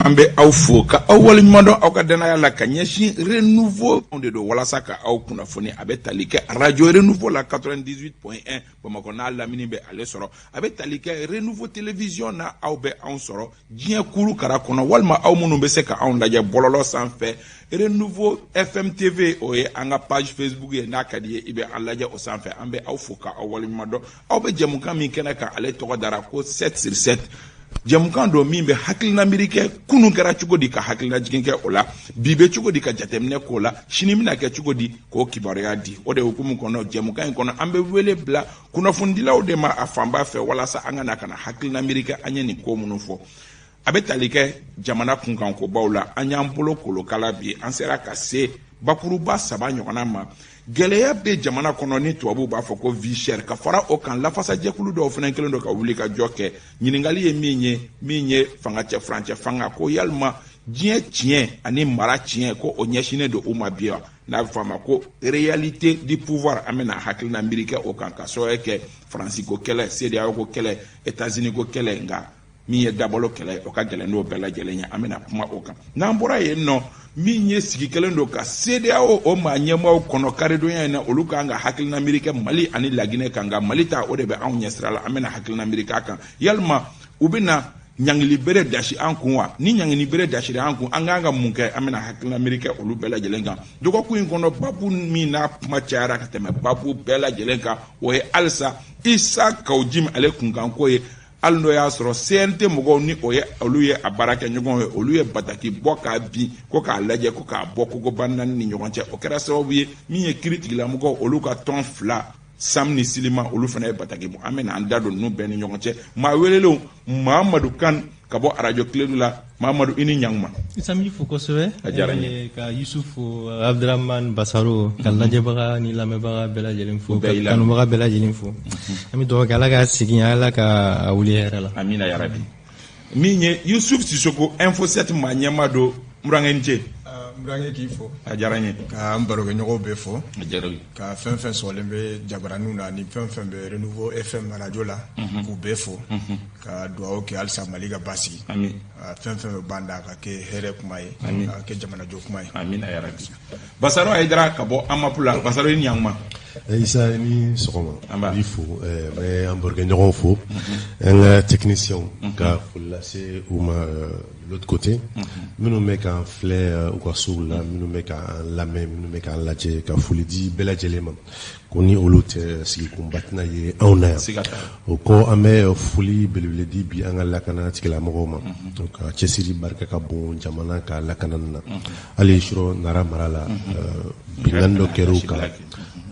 Ambe au fo ka awali mando au ka dana la kanyeshi renouveau de walasa ka au kunafoni abe talike radio renouveau la 98.1 Bamako na la mini be ale soro abe talike renouveau télévision na au be an soro dien kulu kara kono walma au munu be se ka an daje bololo sanfɛ renouveau FM TV oye anga page Facebook ye na kadiye ibe alaje o sanfɛ ambe au fo ka awali mando au be jamuka min kena ka ale togo dara ko 7/7 jamukan do min be hakilina mirike kunun kɛra cogo di ka hakilina jigin kɛ o la bi be cogo di ka jateminɛ k'o la sini mina kɛ cogo di k'o kibaruya di o de hukumu kɔnɔ jamukan in kɔnɔ an be wele bila kunnafonidilaw de ma a fanba fɛ walasa an ka na kana hakilina mirike an ye nin ko minnu fɔ a be tali kɛ jamana kunkankobaw la an y'an bolo kolokala bi an sera ka se bakuruba 3 ɲɔgɔnna ma gɛlɛya be jamana kɔnɔ ni tubabu b'a fɔ ko vie chère ka fara o kan lafasajɛkulu dɔw fɛnɛ kelen do ka wuli ka jɔ kɛ ɲiningali ye min ye fanga cɛ furancɛ fanga ko yalima diɲɛ tiɲɛ ani mara tiɲɛ ko o ɲɛsinen do u ma bi wa n'a bɛ fɔ a ma ko réalité du pouvoir an bɛna hakilina miiri kɛ o kan ka sababu kɛ faransi ko kɛlɛ CEDEAO ko kɛlɛ États-Unis ko kɛlɛ nka min ye dabalo kɛlɛ o ka gɛlɛn n'o bɛɛ lajɛlen ye an bɛna kuma o kan n'an bɔra yen nɔ min ye sigi kelen do ka CEDEAO o maa ɲɛmaaw kɔnɔ karidonya in na olu kan ka hakilina miiri kɛ Mali ani Laginɛ kan nka Mali ta o de bɛ anw ɲɛsira la an bɛna hakilina miiri k'a kan yalima u bɛna ɲangili bere dasi an kun wa ni ɲangili bere dasira an kun an kan ka mun kɛ an bɛna hakilina miiri kɛ olu bɛɛ lajɛlen kan dɔgɔkun in kɔnɔ babu min n'a kuma cayara ka tɛmɛ babu bɛɛ lajɛlen kan o ye halisa Isa Kawujim ale kunkanko ye hali n'o y'a sɔrɔ CNT mɔgɔw ni o ye olu ye a baara kɛ ɲɔgɔn ye olu ye bataki bɔ k'a bin ko k'a lajɛ ko k'a bɔ koko banani ni ɲɔgɔn cɛ o kɛra sababu ye min ye kiiri tigilamɔgɔw olu ka tɔn 2 Sam ni Silima olu fana ye bataki bɔ an bɛna an da don ninnu bɛɛ ni ɲɔgɔn cɛ maa welelenw Mahamadu Kan ka bɔ radio Kiledu la Mahamadu i ni ɲankuma Isam fo kosɛbɛ a diyara n ye ka Yusufu Abdurahman Basaro ka lajɛbaga ni lamɛnbaga bɛɛ lajɛlen fo ka kanubaga bɛɛ lajɛlen fo an bɛ dugawu kɛ Ala ka segin Ala ka a wuli hɛrɛ la amina ya rabi min ye Yusuf Sisoko Info 7 maa ɲɛmaa do Murankɛ ce Murankɛ k'i fo a diyara n ye ka an barokɛɲɔgɔnw bɛɛ fo a diyara u ye ka fɛn fɛn sɔgɔlen bɛ jabaraninw na ni fɛn fɛn bɛ Renouveau FM radio la k'u bɛɛ fo ka dugawu kɛ halisa Mali ka basigi fɛn fɛn bɛ ban da ka kɛ hɛrɛ kuma ye ka kɛ jamanajɔ kuma ye amina ya rabi Basaro Aidara ka bɔ Amapula Basaro i ni ɲankuma Isa ni sɔgɔma i fo bɛ an barokɛɲɔgɔnw fo an ka techniciens ka foli lase u ma l'autre côté minnu bɛ k'an filɛ u ka sow la minnu bɛ k'an lamɛn minnu bɛ k'an lajɛ ka foli di bɛɛ lajɛlen ma ko ni olu tɛ sigikunba tɛna ye anw na yan o kɔ an bɛ foli belebele di bi an ka lakana tigilamɔgɔw ma ka cɛsiri barika ka bon jamana ka lakanani na hali sɔrɔ Nara mara la binkanni dɔ kɛra u kan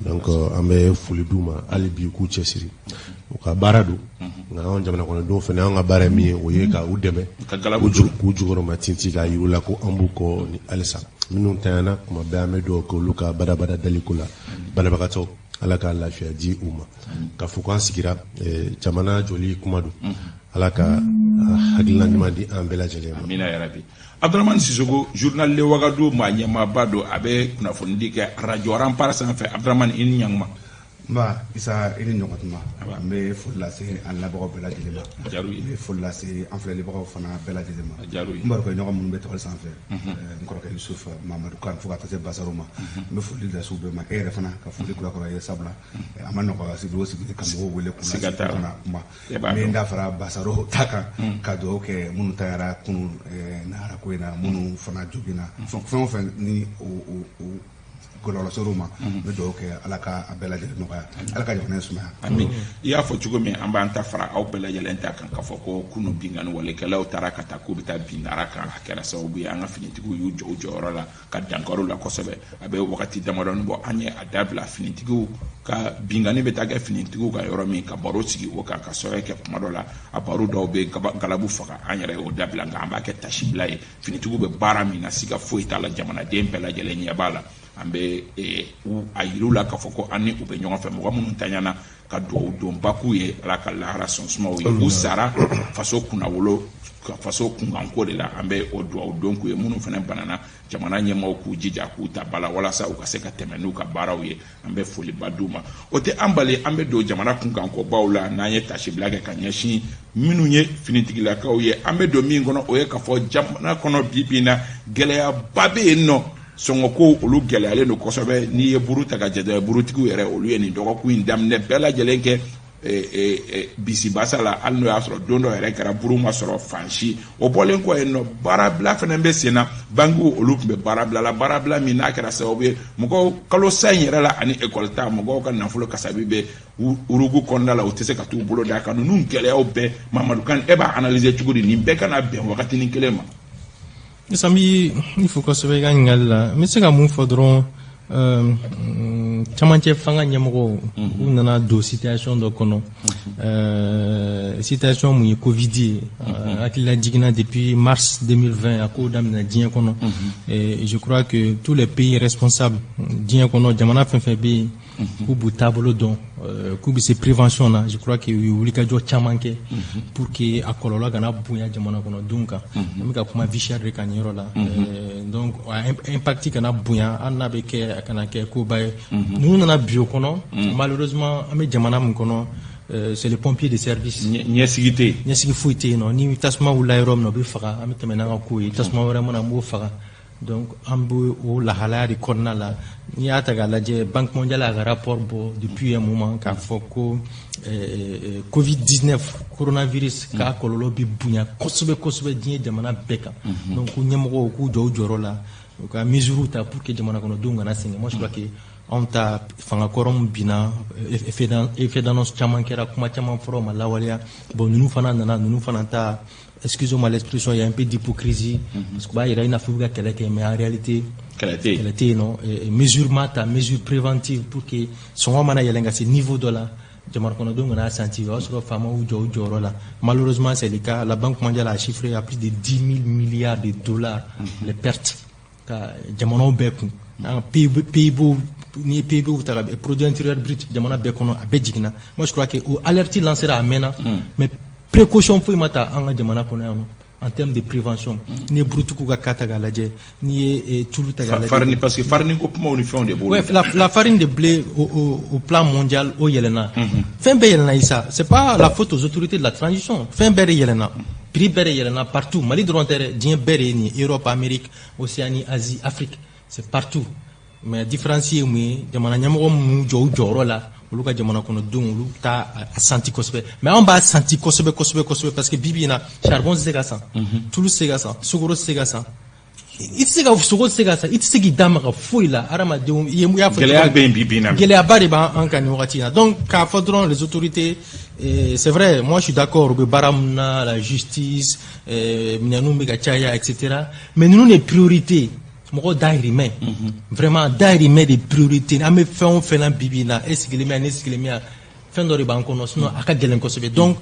donc an bɛ foli d'u ma hali bi k'u cɛsiri u ka baara don nka anw jamana kɔnɔdenw fana an ka baara ye min ye o ye ka u dɛmɛ k'u jukɔrɔma tinti k'a yir'u la ko an b'u kɔ ni halisa minnu tanyana kuma bɛɛ an bɛ dugawu kɛ olu ka badabada daliko la banabagatɔ Ala ka lafiya di u ma ka fɔ k'an sigira jamana jɔli kuma don Ala ka hakilina ɲuman di an bɛɛ lajɛlen ma amina ya rabi Abdurahman Sisoko journal Le Wagadu maa ɲɛmaaba do a bɛ kunnafonidi kɛ radio Rampart sanfɛ Abdurahman i ni ɲankuma Ba Isa i ni ɲɔgɔntuma n bɛ foli lase an lamɛnbagaw bɛɛ lajɛlen ma n bɛ foli lase an filɛlibagaw fana bɛɛ lajɛlen ma n barokɛɲɔgɔn minnu bɛ tɔgɔ sanfɛ n kɔrɔkɛ Yusufu Mahamadu Kan fo ka taa se Basaro ma n bɛ foli lase u bɛɛ ma e yɛrɛ fana ka foli kurakura ye sabula a ma nɔgɔ sigi o sigi ka mɔgɔw wele kun lase kana kuma min da fara Basaro ta kan ka dugawu kɛ minnu tagara kunun nahara ko in na minnu fana jogina fɛn o fɛn ni kɔlɔlɔsɔrɔw ma n bɛ dugawu kɛ Ala ka a bɛɛ lajɛlen nɔgɔya Ala ka jamana in sumaya amin i y'a fɔ cogo min an b'an ta fara aw bɛɛ lajɛlen ta kan k'a fɔ ko kunu binkanni walekɛlaw taara ka taa k'u bɛ taa bin Nara kan a kɛra sababu ye an ka finitigiw y'u jɔ u jɔyɔrɔ la ka dankariw la kosɛbɛ a bɛ wagati damadɔni bɔ an ye a dabila finitigiw ka binkanni bɛ taa kɛ finitigiw ka yɔrɔ min ka baro sigi o kan ka sɔrɔ kɛ kuma dɔ la a baro dɔw bɛ galabu faga an yɛrɛ y'o dabila nka an b'a kɛ tasibila ye finitigiw bɛ baara min na siga foyi t'a la jamanaden bɛɛ lajɛlen ɲɛ b'a la an bɛ a yir'u la k'a fɔ ko an ni u bɛ ɲɔgɔn fɛ mɔgɔ minnu taɲana ka dugawu don baku ye Ala ka lahara sɔn sumaw ye u sara faso kunnawolo ka faso kunkanko de la an bɛ o dugawu don k'u ye minnu fana banana jamana ɲɛmaaw k'u jija k'u ta bala walasa u ka se ka tɛmɛ n'u ka baaraw ye an bɛ foliba d'u ma o tɛ an bali an bɛ don jamana kunkankobaw la n'an ye tasibila kɛ ka ɲɛsin minnu ye finitigilakaw ye an bɛ don min kɔnɔ o ye k'a fɔ jamana kɔnɔ bi na gɛlɛyaba bɛ yen nɔ sɔngɔ ko olu gɛlɛyalen don kosɛbɛ n'i ye buru ta ka jate burutigiw yɛrɛ olu ye nin dɔgɔkun in daminɛ bɛɛ lajɛlen kɛ bisibasa la hali n'o y'a sɔrɔ don dɔ yɛrɛ kɛra buru ma sɔrɔ fansi o bɔlen kɔ yen nɔ baarabila fana bɛ sen na bankiw olu tun bɛ baarabila la baarabila min n'a kɛra sababu ye mɔgɔw kalo sa in yɛrɛ la ani ekɔli ta mɔgɔw ka nafolo kasabi bɛ urugu kɔnɔna la u tɛ se ka t'u bolo d'a kan ninnu gɛlɛyaw bɛɛ Mamadu Kane e b'a analyser cogo di nin bɛɛ kana bɛn wagatinin kelen ma. Sambi il faut kosɛbɛ i ka ɲininkali la n bɛ se ka mun fɔ dɔrɔn camancɛ fanga ɲɛmɔgɔw u nana don situation dɔ kɔnɔ situation mun ye Covid ye hakilila jiginna depuis mars 2020 a ko daminɛ diɲɛ kɔnɔ et je crois que tous les pays responsables diɲɛ kɔnɔ jamana fɛn fɛn bɛ yen k'u b'u taabolo dɔn k'u bɛ se prévention na je crois que u ye wulikajɔ caman kɛ pour que a kɔlɔlɔ kana bonya jamana kɔnɔ denw kan an bɛ ka kuma vie chère de kan nin yɔrɔ la donc impact kana bonya hali n'a bɛ kɛ a kana kɛ koba ye ninnu nana bi o kɔnɔ malheureusement an bɛ jamana min kɔnɔ c'est les pompiers de service ɲɛsigi tɛ yen ɲɛsigi foyi tɛ yen nɔ ni tasuma wulila yɔrɔ min na o bɛ faga an bɛ tɛmɛ n'an ka ko ye tasuma wɛrɛ mana an b'o faga donc an bɛ o lahalaya de kɔnɔna la n'i y'a ta k'a lajɛ Banque mondiale a ka rapport bɔ depuis un moment k'a fɔ ko Covid-19 coronavirus k'a kɔlɔlɔ bɛ bonya kosɛbɛ kosɛbɛ diɲɛ jamana bɛɛ kan donc ko ɲɛmɔgɔw k'u jɔ u jɔyɔrɔ la u ka mesures ta pour que jamana kɔnɔdenw kana sɛgɛn moi je crois que anw ta fanga kɔrɔ min binna effet d'annonce caman kɛra kuma caman fɔra o ma lawaleya bon ninnu fana nana ninnu fana ta excusez-moi l'expression il y a un peu d'hypocrisie parce que b'a yira i n'a fɔ u bɛ ka kɛlɛ kɛ mais en réalité kɛlɛ tɛ yen nɔ mesure ma ta mesure préventive pour que sɔngɔ mana yɛlɛn ka se niveau dɔ la jamana kɔnɔdenw kana sentir o y'a sɔrɔ faamaw y'u jɔ u jɔyɔrɔ la malheureusement c'est le cas la Banque mondiale a chiffré à plus de 10 000 milliards de dollars les pertes ka jamanaw bɛɛ kun PIB ni ye PIB ta produit intérieur brut jamana bɛɛ kɔnɔ a bɛɛ jiginna moi je crois que o alerte lancée a mɛnna mais précaution foyi ma ta an ka jamana kɔnɔ yan nɔ en termes de prévention ni ye burutigiw ka cas ta k'a lajɛ ni ye tulu ta k'a lajɛ farine parce que farine ko kumaw ni fɛnw de b'o ouais la farine de blé au plan mondial o yɛlɛnna fɛn bɛɛ yɛlɛnna Issa c'est pas la faute aux autorités de la transition fɛn bɛɛ de yɛlɛnna prix bɛɛ de yɛlɛnna partout Mali dɔrɔn tɛ dɛ diɲɛ bɛɛ de ye nin ye Europe Amérique Océanie Asie Afrique c'est partout mais différence ye mun ye jamana ɲɛmɔgɔ minnu jɔ u jɔyɔrɔ la olu ka jamana kɔnɔdenw olu t'a senti kosɛbɛ mais anw b'a senti kosɛbɛ kosɛbɛ kosɛbɛ parce que bibi in na charbon tɛ se ka san tulu tɛ se ka san sukaro tɛ se ka san i tɛ se ka sogo tɛ se ka san i tɛ se k'i da maga foyi la adamadenw i y'a fɔ gɛlɛya bɛ yen bibi in na gɛlɛyaba de b'an kan nin wagati in na donc k'a fɔ dɔrɔn les autorités c'est vrai moi je suis d'accord u bɛ baara min na la justice minɛnw bɛ ka caya etc mais ninnu de priorité mɔgɔ dahirimɛ vraiment dahirimɛ de priorité an bɛ fɛn o fɛn na bibi in na e sigilen bɛ yan ne sigilen bɛ yan fɛn dɔ de b'an kɔnɔ sinon a ka gɛlɛn kosɛbɛ donc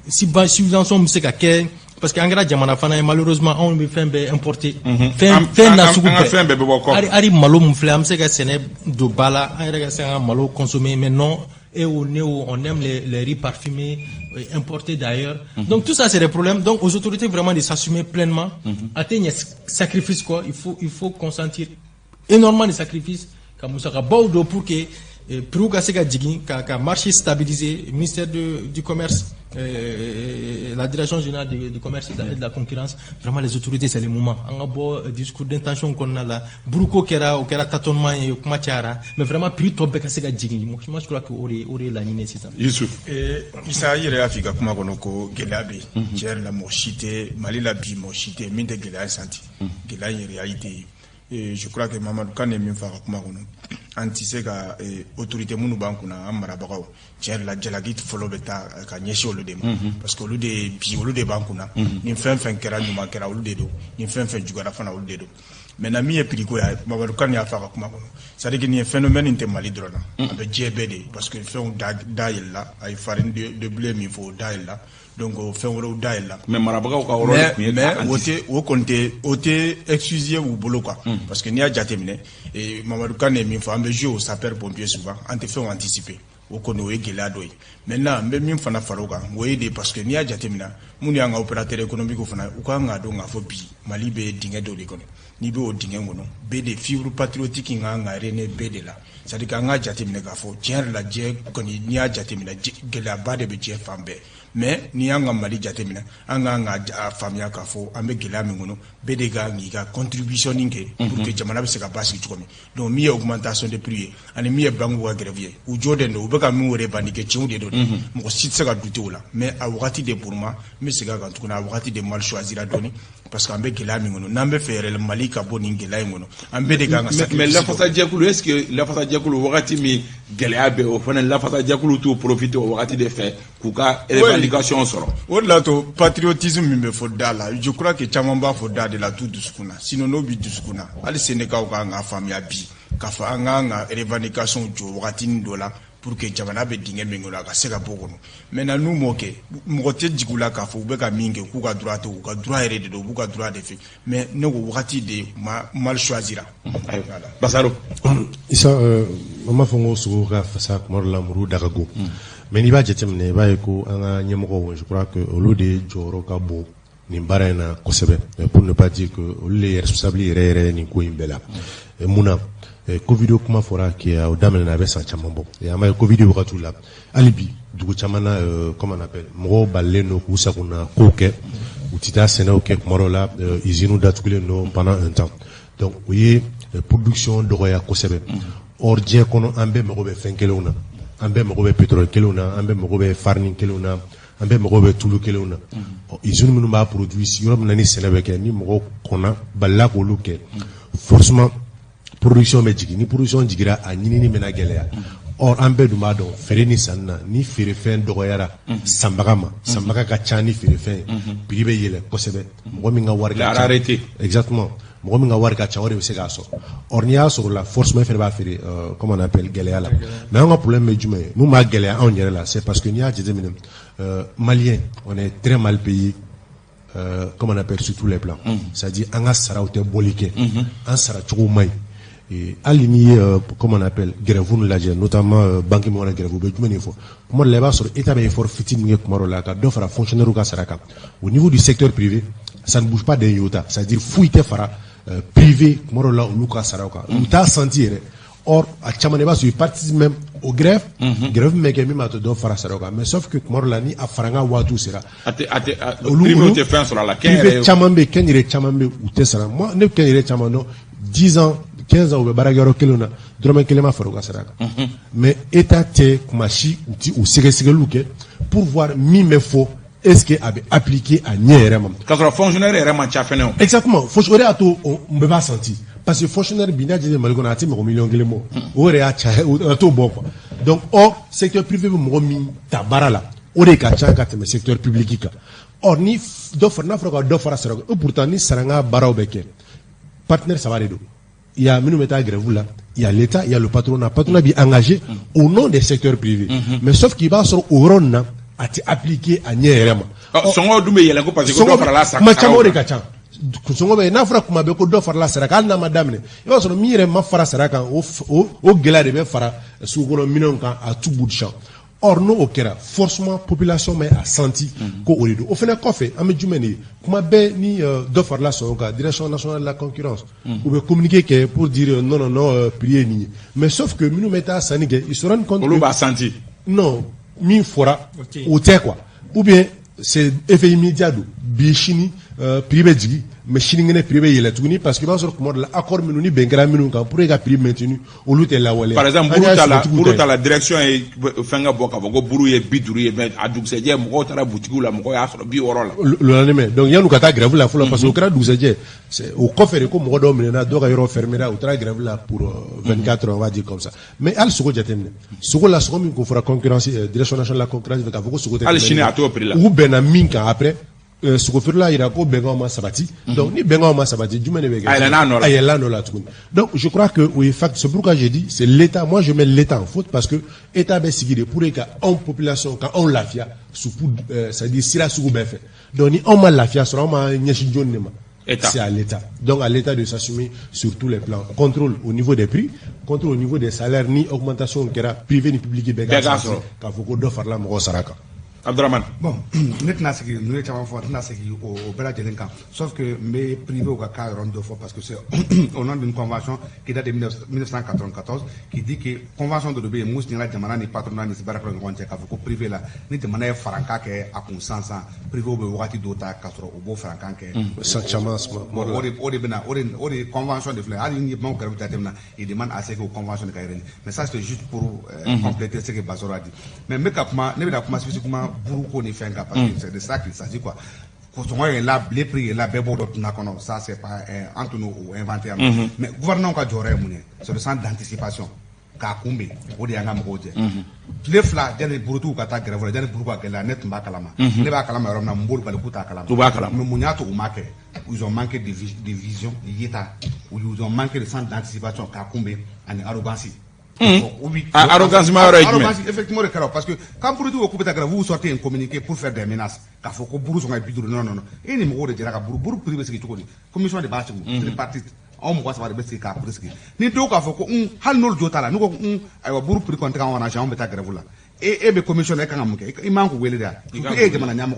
subvention bɛ se ka kɛ parce que an kɛra jamana fana ye malheureusement anw bɛ fɛn bɛɛ importer fɛn na sugu bɛɛ hali malo min filɛ an bɛ se ka sɛnɛ don ba la an yɛrɛ ka se ka malo consommer mais non on aime les riz parfumés importés d'ailleurs. Donc tout ça c'est des problèmes. Donc aux autorités vraiment de s'assumer pleinement. Atteindre sacrifice quoi. Il faut consentir énormément de sacrifices comme ça pour que pour que ça marché stabilisé, ministère du commerce, la direction générale du commerce et de la concurrence, vraiment les autorités c'est le moment. On a beau discours d'intention qu'on a là, beaucoup qui a tâtonnement et comment mais vraiment plus tôt que ça moi je crois que aurait la ligne c'est ça. Youssouf. Isa yere Afrika kuma kono ko gelabe, cher la mochité, Mali la bi mochité, minde gela santi. Gela en réalité. Et je crois que Mamadou Kane min fa kuma kono anti ka autorité munu bankuna amara bagaw cher la jalagit folo beta ka nyesho lo dem parce que olu de bi olu de bankuna ni fen kera nyuma kera olu de do ni fen jugara fana olu de do mais na mi e priko ya Mamadou Kane ya fa kuma kono ça dit que ni phénomène inte Mali drona avec JBD parce que fait da yella ay farine de blé mi fo da yella donc fait woro da yella mais marabagaw ka woro mais wote excusez ou bolo quoi parce que ni a jatemine et Mamadou Kane mi fo ambe jouer au sapeur pompier souvent en te fait anticiper o kono e gela doy maintenant même mi fana faroka woyede parce que ni a jatemina mun y'an ka opérateur économique fana u ka nga don ka fo bi Mali be dingɛ dɔ de kɔnɔ ni be o dingɛ kɔnɔ be de fibre patriotique nga nga rene be de la c'est à dire k'an ka jateminɛ k'a fɔ tiɲɛ yɛrɛ la diɲɛ kɔni n'i y'a jateminɛ gɛlɛyaba de bɛ diɲɛ fan bɛɛ mais n'i y'an ka Mali jateminɛ an k'an ka faamuya k'a fɔ an bɛ gɛlɛya min kɔnɔ bɛɛ de ka k'i ka contribution kɛ pour que jamana bɛ se ka basigi cogo min donc min ye augmentation de prix ye ani min ye banque ka grève ye u jɔlen don u bɛ ka min revendiquer tiɲɛw de don mɔgɔ si tɛ se ka douter o la mais a wagati de pour moi n bɛ segin a kan tuguni a wagati de mal choisira dɔɔni parce que an bɛ gɛlɛya min kɔnɔ n'an bɛ fɛ yɛrɛ Mali ka bɔ nin gɛlɛya in kɔnɔ an bɛɛ de kan ka sacrifice mais lafasajɛkulu est-ce que lafasajɛkulu wagati min gɛlɛya bɛ o fana lafasajɛkulu t'o profiter o wagati de fɛ k'u ka revendication sɔrɔ o de la to patriotisme min bɛ fɔ da la je crois que caman b'a fɔ da de la tu dusukun na sinon n'o bi dusukun na hali Sénégal kan ka faamuya bi k'a fɔ an k'an ka revendication jɔ wagatinin dɔ la pour que jamana bɛ dingɛ min kɔnɔ a ka se ka bɔ kɔnɔ maintenant n'u m'o kɛ mɔgɔ tɛ jigin u la k'a fɔ u bɛ ka min kɛ k'u ka droit tɛ u ka droit yɛrɛ de don u b'u ka droit de fɛ mais ne ko wagati de mal choisira. Basaro. Isa mama fɔ n ko sogo ka fasa kuma dɔ la muru daga go mais n'i b'a jateminɛ i b'a ye ko an ka ɲɛmɔgɔw je crois que olu de jɔyɔrɔ ka bon nin baara in na kosɛbɛ pour ne pas dire que olu de ye responsable yɛrɛ yɛrɛ nin ko in bɛɛ la mun na Covid kuma fɔra k'i o daminɛna a bɛ san caman bɔ an b'a ye Covid wagatiw la hali bi dugu caman na comment on appelle mɔgɔw balilen don k'u sagona kow kɛ u tɛ taa sɛnɛw kɛ kuma dɔ la usines datugulen don pendant un temps donc o ye production dɔgɔya kosɛbɛ or diɲɛ kɔnɔ an bɛɛ mago bɛ fɛn kelenw na an bɛɛ mago bɛ pétrole kelenw na an bɛɛ mago bɛ farine kelenw na an bɛɛ mago bɛ tulu kelenw na usines minnu b'a produit yɔrɔ min na ni sɛnɛ bɛ kɛ ni mɔgɔw kɔnna balila k'olu kɛ forcément production bɛ jigin ni production jigira a ɲinini bɛna gɛlɛya or an bɛɛ dun b'a dɔn feere ni sanni na ni feerefɛn dɔgɔyara sanbaga ma sanbaga ka ca ni feerefɛn ye prix bɛ yɛlɛ kosɛbɛ mɔgɔ min ka wari ka ca exactement mɔgɔ min ka wari ka ca o de bɛ se k'a sɔrɔ or n'i y'a sɔrɔ la forcément fɛnɛ b'a feere comment on appelle gɛlɛya la mais an ka problème bɛ jumɛn ye mun b'a gɛlɛya anw yɛrɛ la c'est parce que n'i y'a jateminɛ malien on est très mal payé comment on appelle sur tous les plans c'est-à-dire an ka saraw tɛ bɔli kɛ an sara cogo man ɲi hali n'i ye comment on appelle grève nu lajɛ notamment banque mɔgɔ na grève u bɛ jumɛn de fɔ kuma dɔ la i b'a sɔrɔ état bɛ effort fitinin min kɛ kuma dɔ la ka dɔ fara fonctionnaire ka sara kan au niveau du secteur privé ça ne bouge pas d'un iota c'est-à-dire foyi tɛ fara privé kuma dɔ la olu ka saraw kan u t'a senti yɛrɛ or a caman i b'a sɔrɔ i participe même au grève grève min bɛ kɛ min b'a to dɔ fara saraw kan mais sauf que kuma dɔ la ni a fara n ka waatiw sera olu tɛ fɛn sɔrɔ a la privé caman bɛ kɛn yɛrɛ caman bɛ u tɛ sara moi ne kɛn yɛrɛ caman dɔn 10 ans 15 ans u bɛ baarakɛyɔrɔ kelen na dɔrɔmɛ kelen ma fara u ka sara kan mais état tɛ kuma si u ti u sɛgɛsɛgɛliw kɛ pour voir min bɛ fɔ est-ce que a bɛ appliquer a ɲɛ yɛrɛ ma k'a sɔrɔ fonctionnaire yɛrɛ man ca fɛnɛ o exactement o de y'a to n bɛɛ b'a senti parce que fonctionnaire bi n'a jate Mali kɔnɔ a tɛ mɔgɔ miliyɔn kelen bɔ o yɛrɛ y'a caya a t'o bɔ quoi donc or secteur privé bɛ mɔgɔ min ta baara la o de ka ca ka tɛmɛ secteur public kan or ni dɔ fara n'a fɔra ka dɔ fara sara kan pourtant ni sara n ka baaraw bɛ kɛ partenaire saba de don il y a minnu bɛ taa grève la il y a l'État il y a le patronat bɛ engagé au nom des secteurs privés mais sauf qu'il b'a sɔrɔ o yɔrɔ nin na a tɛ appliquer a ɲɛ yɛrɛ ma sɔngɔ dun bɛ yɛlɛ ko parce que dɔ farala sara kuma caman o de ka ca sɔngɔ bɛ yen n'a fɔra kuma bɛɛ ko dɔ farala sara kan hali n'a ma daminɛ i b'a sɔrɔ min yɛrɛ ma fara sara kan o gɛlɛya de bɛ fara sugukɔnɔ minɛnw kan à tout bout de champ or n'o kɛra forcément population bɛ a senti ko o de don o fana kɔfɛ an bɛ jumɛn de ye kuma bɛɛ ni dɔ farala sɔngɔ kan direction nationale de la concurrence u bɛ communiquer kɛ pour dire non prix ye nin ye mais sauf que minnu bɛ taa sanni kɛ ils se rendent compte olu b'a senti non min fɔra o tɛ quoi ou bien c'est effet immédiat don bi sini prix bɛ jigin mais sinikɛnɛ prix bɛ yɛlɛ tuguni parce que i b'a sɔrɔ kuma dɔ la accord minnu ni bɛn kɛra minnu kan pour que ka prix maintenu olu tɛ lawaleya par exemple buru ta la direction ye fɛn ka bɔ k'a fɔ ko buru ye 50 ye mais a dugusɛjɛ mɔgɔw taara boutique la mɔgɔw y'a sɔrɔ 60 la le lendemain donc yan'u ka taa grève la fɔlɔ parce que o kɛra dugusɛjɛ o kɔfɛ de ko mɔgɔ dɔw minɛna dɔw ka yɔrɔ fermera u taara grève la pour 24 heures on va dire comme ça mais hali sogo jateminɛ sogo la sogo min ko fɔra concurrence direction nationale de la concurrence fɛ k'a fɔ ko sogo tɛ hali sini a t'o prix la u bɛnna min kan après sogofeerela yira ko bɛnkanw ma sabati donc ni bɛnkanw ma sabati jumɛn de bɛ kɛ a yɛlɛla nɔ la tuguni donc je crois que o ye fact c'est pourquoi j'ai dit c'est l'état moi je mets l'état en faute parce que état bɛ sigi de pour ka anw population ka anw lafiya surtout c'est-à-dire sira sugu bɛɛ fɛ donc ni anw ma lafiya sɔrɔ anw ma ɲɛsin jɔnni de ma c'est à l'état donc à l'état de s'assumer sur tous les plans contrôle au niveau des prix contrôle au niveau des salaires ni augmentation kɛra privé ni public bɛɛ ka sɔrɔ k'a fɔ ko dɔ farala mɔgɔw sara kan Abdraman. Bon, nous avons au Bela sauf que mes privés au cas deux fois parce que c'est au nom d'une convention qui date de 1994 qui dit que convention de l'OBE mousse ni la jamana ni patronat ni sibara ko ngonte ka ko privé la ni jamana franca ke a consensus privé au wakati dota kasro au beau franca ke Sachamas ori convention de fleur ali ni bon garbu tatemna il demande à ce que convention de Kaireni mais ça c'est juste pour compléter ce que Basoro a dit mais mekapma ne bina kuma spécifiquement buruko ni fenga parce que c'est de ça qu'il s'agit quoi. Les prix là ça c'est pas entre nous ou inventé mais gouvernement ka jore mune c'est le centre d'anticipation ka kumbe o de yanga moje les fla jale burutu ka ta grève jale buruko ka la net mba kalama ne ba kalama rom na mbol bal kuta kalama mais munyato o make ils ont manqué de vision yeta ou ils ont manqué de centre d'anticipation ka kumbe ani arrogance. Arrogance, effectivement, parce que quand pour tout vous sortez un communiqué pour faire des menaces, car faut que Bourou soit non. Et les mots de Djera Bourou privé ce qui est commission de base, les partis, on voit ça va baisser car presque. Ni donc à faut qu'on hal nul jotala, nous on Bourou pris contre en agent, on met à grève là. Et les commissions les canons, il manque où il est là. Et de manière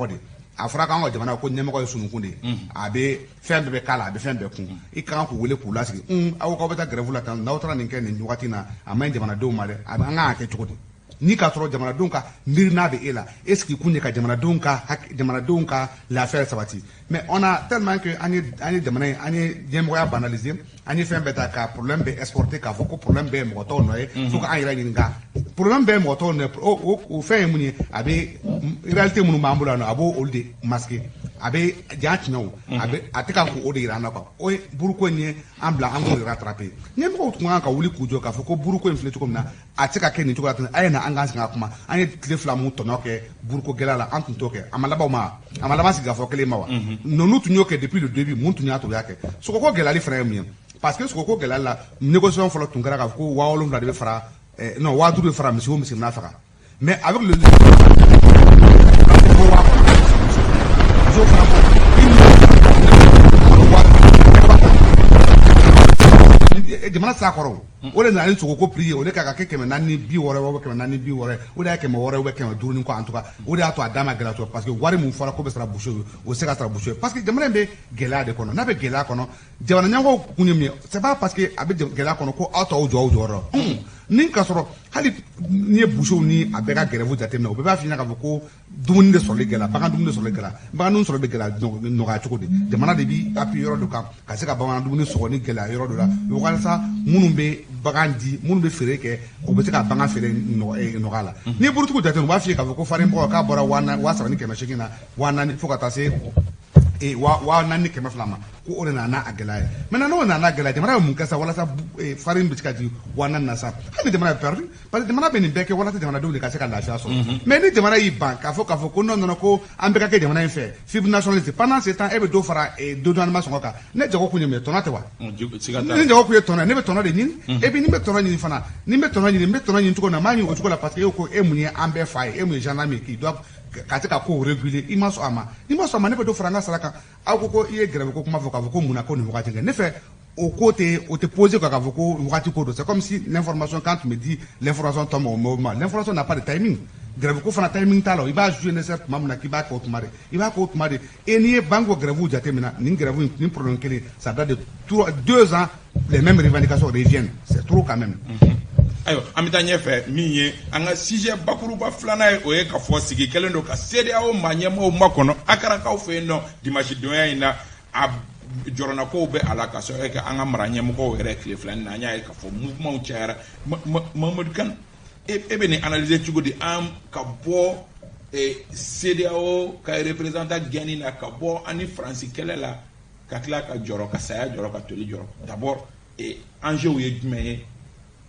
afra kan ko jamana ko nyema ko sunu kunde abe fembe be kala abe fembe kun I kan ko wele kula sigi aw ko beta grève la tan nawtra nin ken ni wati na amay jamana do mare anga ke chukudi ni ka toro jamana don ka mirna be ela est-ce que kunye ka jamana don ka l'affaire sabati mais on a tellement que ani jamana ani jemo ya banaliser ani fembe ta ka problème be exporter ka foko problème be mo to noye faut ka ayira ni nga problème be mo to ne o fe muni abe réalité munu mambula no abo olde masqué abe jaatino abe ateka ko ode irana ko o buruko ni ambla ango rattraper nyem ko tuma ka wuli kujo ka foko buruko inflate ko na ateka ke ni to ka ayena angasi nga kuma anye tle flamu to no ke buruko gelala antun to ke amalaba siga fo kele mawa nonu tunyo ke depuis le début muntu nya to yake so ko gelali frère mien parce que ce ko gelala négociation folo tungara ka ko waolum la de fara non wa du de fara monsieur na fara mais avec le jamana sakoro o le nani soko ko prier o le kaka keke nani bi wore o keke nani bi wore o le keke mo wore o keke duruni ko en tout cas o le ato adama gela to parce que wari mu fara ko be sara boucher o se ka sara boucher parce que jamana be gela de kono na be gela kono jamana nyango kunyemi c'est pas parce que abe gela kono ko auto o jo ni ka soro hali ni boucher ni abeka grève jatem na o be ba fina ka ko dumuni de sole gela bagan dumuni de sole gela bagan nun sole be gela no ga choko de jamana de bi appui yoro do ka se ka bagan dumuni so ni gela yoro do la o ka sa munun be bagandi munun be fere ke o be se ka bagan fere no gala ni burutu ko jatem ba fi ka ko farin bo ka bora wana wasara ni ke mashikina wana ni foka ta se e wa nani ke maflama ko ore na agela mena no na agela de mara mun kasa wala sa farin bitika di wana na sa hani de mara perdu parce de mara benin beke wala de mara do le kase ka la so mais ni de mara yi bank afo ko no ko ambeka ke de mara fe fib nationalité pendant ce temps e be do fara do ma so ka ne jago kunye me tonate wa ni jago kunye tona ne be tona de nin e bi ni be tona ni fana ni be tona ni tuko na mani o tuko la parce que ko e munye ambe fai e munye janami ki do katika ko réguler imaso ama ne be do franga salaka akoko iye grève ko kuma voka ko muna ko ni wakati ne fait au côté au te poser ka ko wakati ko do c'est comme si l'information quand tu me dis l'information tombe au moment l'information n'a pas de timing grève ko fana timing talo iba jouer ne certes mamna ki ba ko tumare iba ko tumare et ni bango grève ou jatemina ni grève ni problème kele ça date de 2 ans les mêmes revendications reviennent c'est trop quand même ayo amita nyefe minye anga sije bakuruba flana o e ka fo sigi kelendo ka sede awo manyema o makono akara ka fe no dimashi doya ina a jorona ko be alaka so e ka anga maranyem ko ere kle flana na nya e ka fo mouvement tiara mamadou kan e be ni analyser tugodi am ka bo e sede awo ka représenter gani na ka bo ani francis kelela ka kla ka joro ka saya joro ka toli joro d'abord et enjeu ye djumé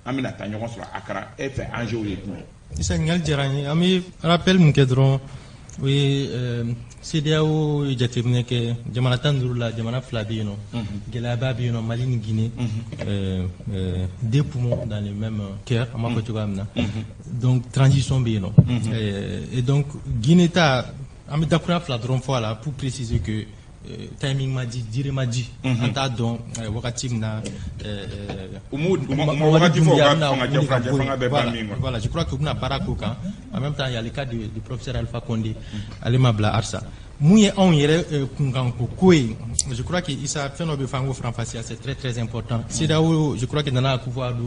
amina ta ɲɔgɔn sɔrɔ akara e fɛ enjeu ye jumɛn isa ɲininkali diyara n ye an bɛ rappel mun kɛ dɔrɔn o ye CEDEAO ye jateminɛ kɛ jamana 15 la jamana 2 bɛ yen nɔ gɛlɛyaba bɛ yen nɔ Mali ni Guinée deux poumons dans le même cœur an b'a fɔ cogoya min na donc transition bɛ yen nɔ et donc Guinée ta an bɛ dakuruya 2 dɔrɔn fɔ a la pour préciser que timing m'a dit, dire m'a dit, en tas donc, wakati na, voilà, je crois que vous n'avez pas raconté. En même temps, il y a le cas du professeur Alpha Condé, Alimabla Arsa. Je crois que ça fait notre fango franc-facia, c'est très très important. CEDEAO, je crois que dans la pouvoir du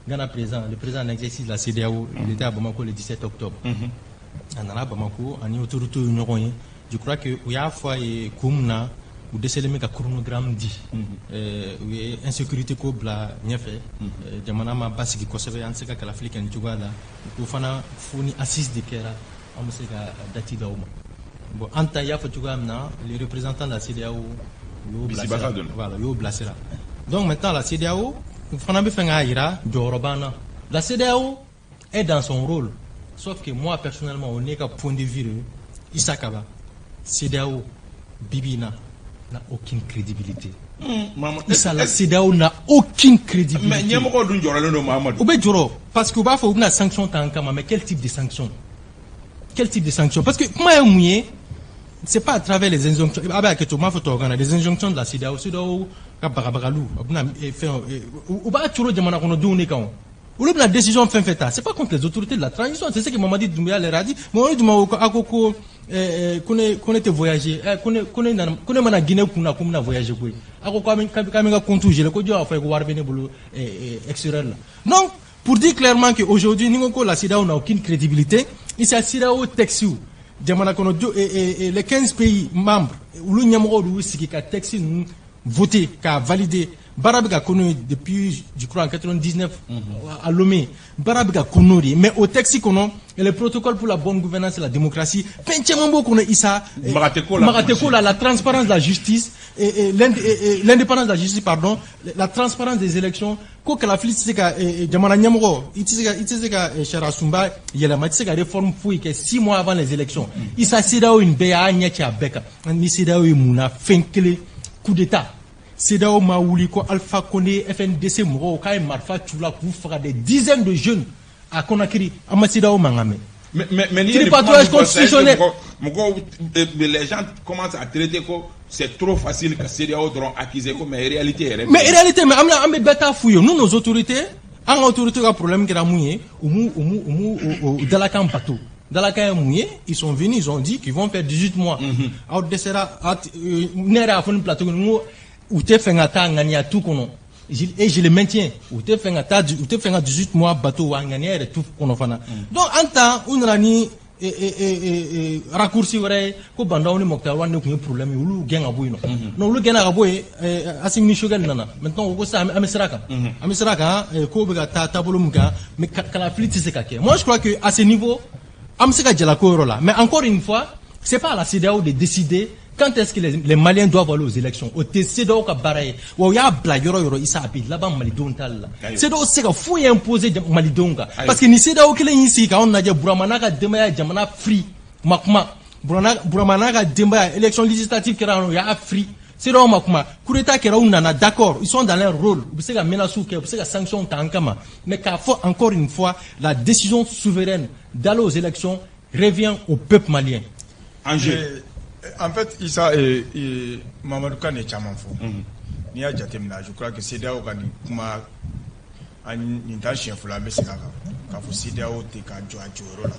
Ghana présent, le président en exercice de la CEDEAO, il était à Bamako le 17 octobre. En Arabie Bamako, en autorité union, je crois que il y a fois et comme ou déceler un chronogramme dit insécurité ko bla ñafé jamana ma basiki ko sebe an seka kala africain tugala ko fana foni assise de kera am seka dati dawma bon anta ya fa tugamna les représentants de la CEDEAO voilà yo blasera donc maintenant la CEDEAO fana be fenga ira jorobana la CEDEAO est dans son rôle sauf que moi personnellement on est qu'à point de vue Issa Kaba CEDEAO Bibina n'a aucune crédibilité. La CEDEAO n'a aucune crédibilité. Parce que faut une sanction mais quel type de sanction? Quel type de sanction? Parce que moi c'est pas à travers les injonctions. Les injonctions de la CEDEAO, la décision c'est pas contre les autorités de la transition, c'est ce que Mamadi Doumbouya leur a dit. Moi, qu'on était voyagé, qu'on est mana Guinée, qu'on a voyagé, donc, pour dire clairement qu'aujourd'hui, la CEDEAO n'a aucune crédibilité, il s'est CEDEAO Texu, les 15 pays membres, où l'Union qui a Texu voté, qui a validé. Barabi a connu depuis, je crois, en 99 à Lomé. Barabi a connu, mais au texte et le protocole pour la bonne gouvernance et la démocratie, la transparence de la justice, l'indépendance de la justice, pardon, la transparence des élections, que la flic, Jamana Nyamro, Sumba, il y a la réforme fouille que 6 mois avant les élections. Il s'agit d'une BA, Nyacha Beka, ni Sidao Mouna, Fenkele, coup d'État. CEDEAO Maouli, Alpha Condé, FNDC, Mouro, Kaye Marfa, Tchoula, pour faire des dizaines de jeunes à Conakry, à CEDEAO Mangame. Mais les gens commencent à traiter que c'est trop facile que CEDEAO doit acquiser, mais en réalité, mais bêta fouillons, nous, nos autorités, en autorité, un problème qui est mouillé, ou Dalakan Patou. Dans la caille mouillée, ils sont venus, ils ont dit qu'ils vont faire 18 mois. Alors, Nera a fait une plateau, ou te fait un tas tout kono et je le maintiens ou te fait un 18 mois bateau et tout kono fana donc en temps on rani raccourci vrai ko banda on mokta wan ko problème ulu genga boyno non ulu genga boy asimi shogal nana maintenant ko sa amisraka ko bega tabolo muka mais kala fliti c'est kake moi je crois que à ce niveau amseka djala ko rola mais encore une fois c'est pas à la CEDEAO de décider quand est-ce que les Maliens doivent aller aux élections? Au CEDEAO ka baraye, ou ya blague yoro isa api là-bas Malidon tal. CEDEAO c'est que faut imposer Malidonga parce que ni CEDEAO kele ici ka on a dit Buramanaka demaya jamana free makuma Buramanaka demaya élection législative kera ya free CEDEAO makuma coup d'état kera unana d'accord ils sont dans leur rôle c'est que menace que c'est que sanction tankama mais qu'il faut encore une fois la décision souveraine d'aller aux élections revient au peuple malien. En fait, Issa Mamadou Kane Chamamfo. Ni a jatemna, je crois que CEDEAO kani kuma ni ta chien fula be sika ka fo CEDEAO te ka joro la.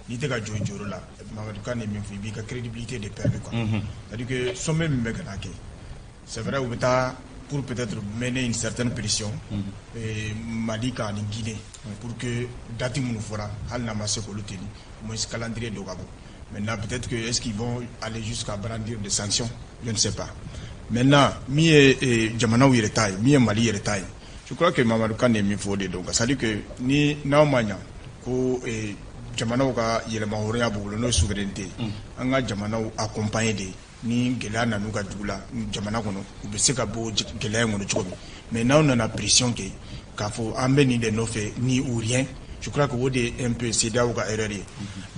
Ni te ka joro la. Mamadou Kane mi fi bi ka crédibilité de perdu quoi. C'est-à-dire que sommet me ganake. C'est vrai ou beta pour peut-être mener une certaine pression et Malika en Guinée pour que dati munu fora hal na masse ko luteni moins calendrier de Gabo. Maintenant, peut-être que est-ce qu'ils vont aller jusqu'à brandir des sanctions? Je ne sais pas. Maintenant, mi est Jamana ou Yeretaï, mi est Mali Yeretaï. Je crois que Mamadou Kane mi faut de donc. C'est-à-dire que ni Naomania, ko Jamana ou ka Yerema Oria Boulo, nos souveraineté, anga Jamana ou accompagné de ni Gela Nanuka Dula, Jamana Gono, ou Beseka Bo Gela Mono Chobi. Maintenant, on a la pression que faut amener des non faits ni ou rien. Je crois que vous un peu CEDEAO ou erreur.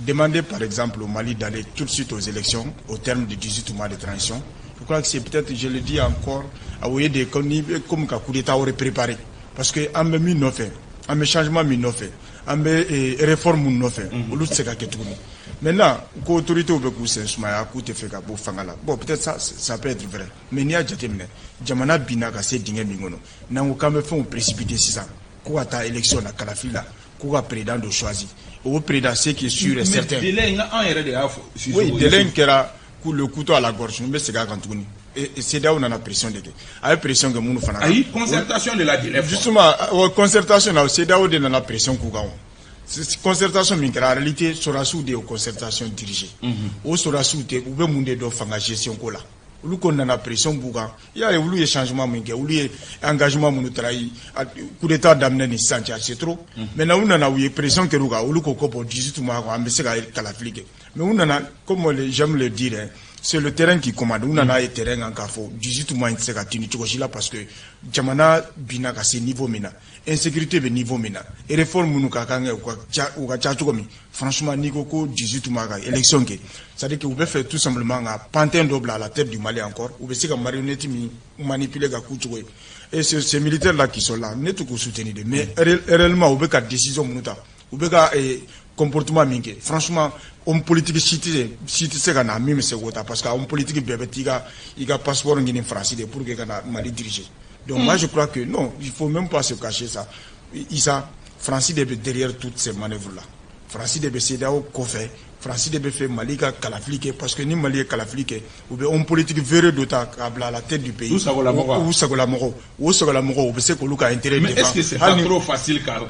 Demandez par exemple au Mali d'aller tout de suite aux élections au terme de 18 mois de transition. Je crois que c'est peut-être, je le dis encore, à vous des comme un coup d'État aurait préparé. Parce que en même fait, en changement fait, en réforme fait, au lieu de ce Maintenant, l'autorité au Bekou, c'est Soumaya, Kouté Feka, Fangala. Bon, peut-être ça peut être vrai. Mais il y a déjà des Jamana Binaka, c'est Dingé Mingono. N'a aucun me fait un précipité 6 ans. Quoi ta élection à Kalafila, quoi président de choisi. Au président, c'est qui est sûr et certain. Oui, délai qui era le couteau à la gorge, nous c'est Gantouni. Et c'est là où on a la pression de que. Avec pression que nous faisons. Aïe, concertation de la délai. Justement, concertation, c'est là où on a la pression qu'on a. Concertation en réalité sera sous des concertations dirigées. Ou sera sous des ou bien monde de faire gestion là. Ou qu'on a la pression bouga. Il y a eu changement mingi, ou les engagement mon travail, coup d'état d'amener ni santia c'est trop. Mais là on a eu pression que ruga, ou le coco pour 18 mois on a essayé de calafliquer. Mais on a comme j'aime le dire. C'est le terrain qui commande. On a un terrain en café. 18 mois, c'est qu'à Tunichogoshila parce que Jamana bina à ce niveau mina. Insécurité de niveau mina. Et réforme nous kakanga ou kachachogomi. Franchement, Nikoko 18 mois élection qui. C'est-à-dire que vous pouvez faire tout simplement un pantin double à la tête du Mali encore. Ou bien c'est marionnette manipuler Gakuchoué. Et ces militaires là qui sont là, n'est tout soutenir. Mais réellement, vous pouvez faire décision minuta. Vous pouvez comportement mingi. Franchement, homme politique cité c'est qu'on a même c'est parce qu'homme politique il a passeport en France pour que qu'on a Mali diriger. Donc moi je crois que non, il faut même pas se cacher ça. Isa France est derrière toutes ces manœuvres là. France est CEDEAO Kofé, France est fait Mali calafliqué parce que ni Mali calafliqué ou bien homme politique verre d'ota à la tête du pays. Ou Sagola Moro, ou c'est que Luka intérêt. Mais est-ce que c'est pas trop facile car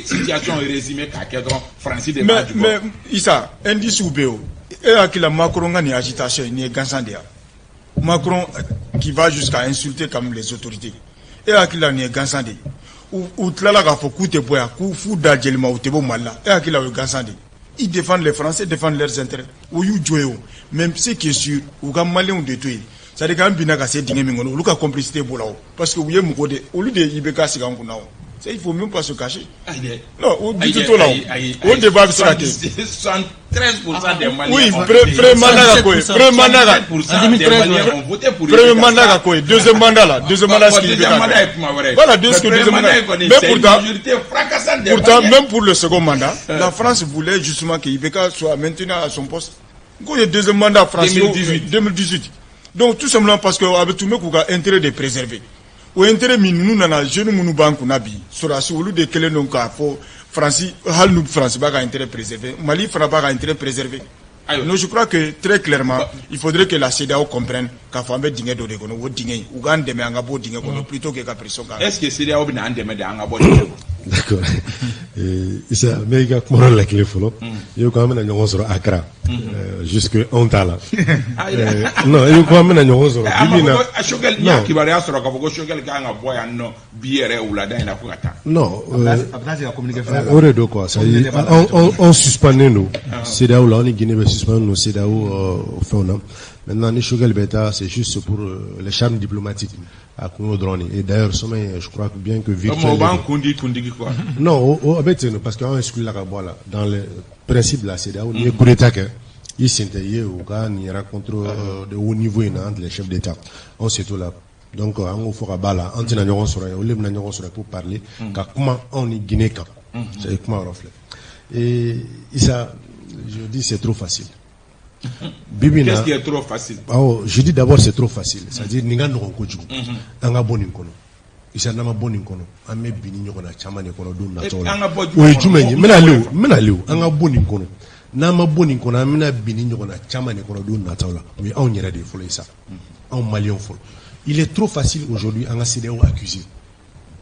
situation est résumée qu'à Kedron France est mais Isa indice ou béo et à qui la Macron a une agitation ni Gansandia. Macron qui va jusqu'à insulter comme les autorités. Et à qui la ni Gansandi. Ou tlala ga fo kute boya ku fu da jelma ou tebo malla et à qui la Gansandi. Ils défendent les Français, défendent leurs intérêts. Ou you jouez même ce qui est sûr ou ga malien de tout. Ça dit quand bina ga se dingue mingono lu ka complicité bolao parce que ouye mukode au lieu de ibeka sigangunao. Ça, il faut même pas se cacher. Non, on dit tout là. On débat sur la question. 73% des Maliens. Oui, premier mandat quoi. Premier mandat. Ont voté pour premier mandat quoi. Deuxième mandat là. Deuxième mandat ce qui est voilà, deuxième mandat. Mais pourtant, même pour le second mandat, la France voulait justement que Ibeka soit maintenu à son poste. Quand il y a deuxième mandat France 2018. Donc tout simplement parce que avec tout le monde a intérêt de préserver. Au intérêt nous nana jeune munu banque nabi sera sur le de quel nom qu'a pour France hal nous France ba intérêt préservé Mali fera pas intérêt préservé. Non, je crois que très clairement il faudrait que la CEDEAO comprenne qu'a fait dingue de kono wo dingue Uganda mais anga bo dingue kono plutôt que pression. Est-ce que CEDEAO bina andeme de anga bo d'accord. Isa mais il y a comment la clé follow il y a quand même un sur Accra jusque Ontala non il y a quand même un sur Bimina Shogel ya kibaria sur ka boko Shogel ka anga boya no biere ou la dans la kugata non aurait de quoi ça on suspendait nous CEDEAO là on est Guinée suspend nous CEDEAO fait on maintenant les Shogel bêta c'est juste pour les charmes diplomatiques à Koudroni et d'ailleurs je crois bien que Victor non parce qu'on exclut la Gabola dans le principe de la CEDEAO il y a coup d'état il s'intéresse au cas il rencontre de haut niveau entre les chefs d'État on sait tout là donc on fera bala on tient n'año sur on lève n'año sur pour parler comment on est Guinée c'est comment on reflète et ça je dis c'est trop facile. Qu'est-ce qui est trop facile? Oh, je dis d'abord c'est trop facile. C'est-à-dire ninga ndongo kojugu. Anga boni kono. Isa nama boni kono. Ame bini nyoko na chama ne kono dum na tola. Oui, jumenye. Mena leo. Anga boni kono. Nama boni kono amena bini nyoko na chama ne kono dum na tola. Oui, on yera de folo isa. On malien folo. Il est trop facile aujourd'hui anga CEDEAO accusé.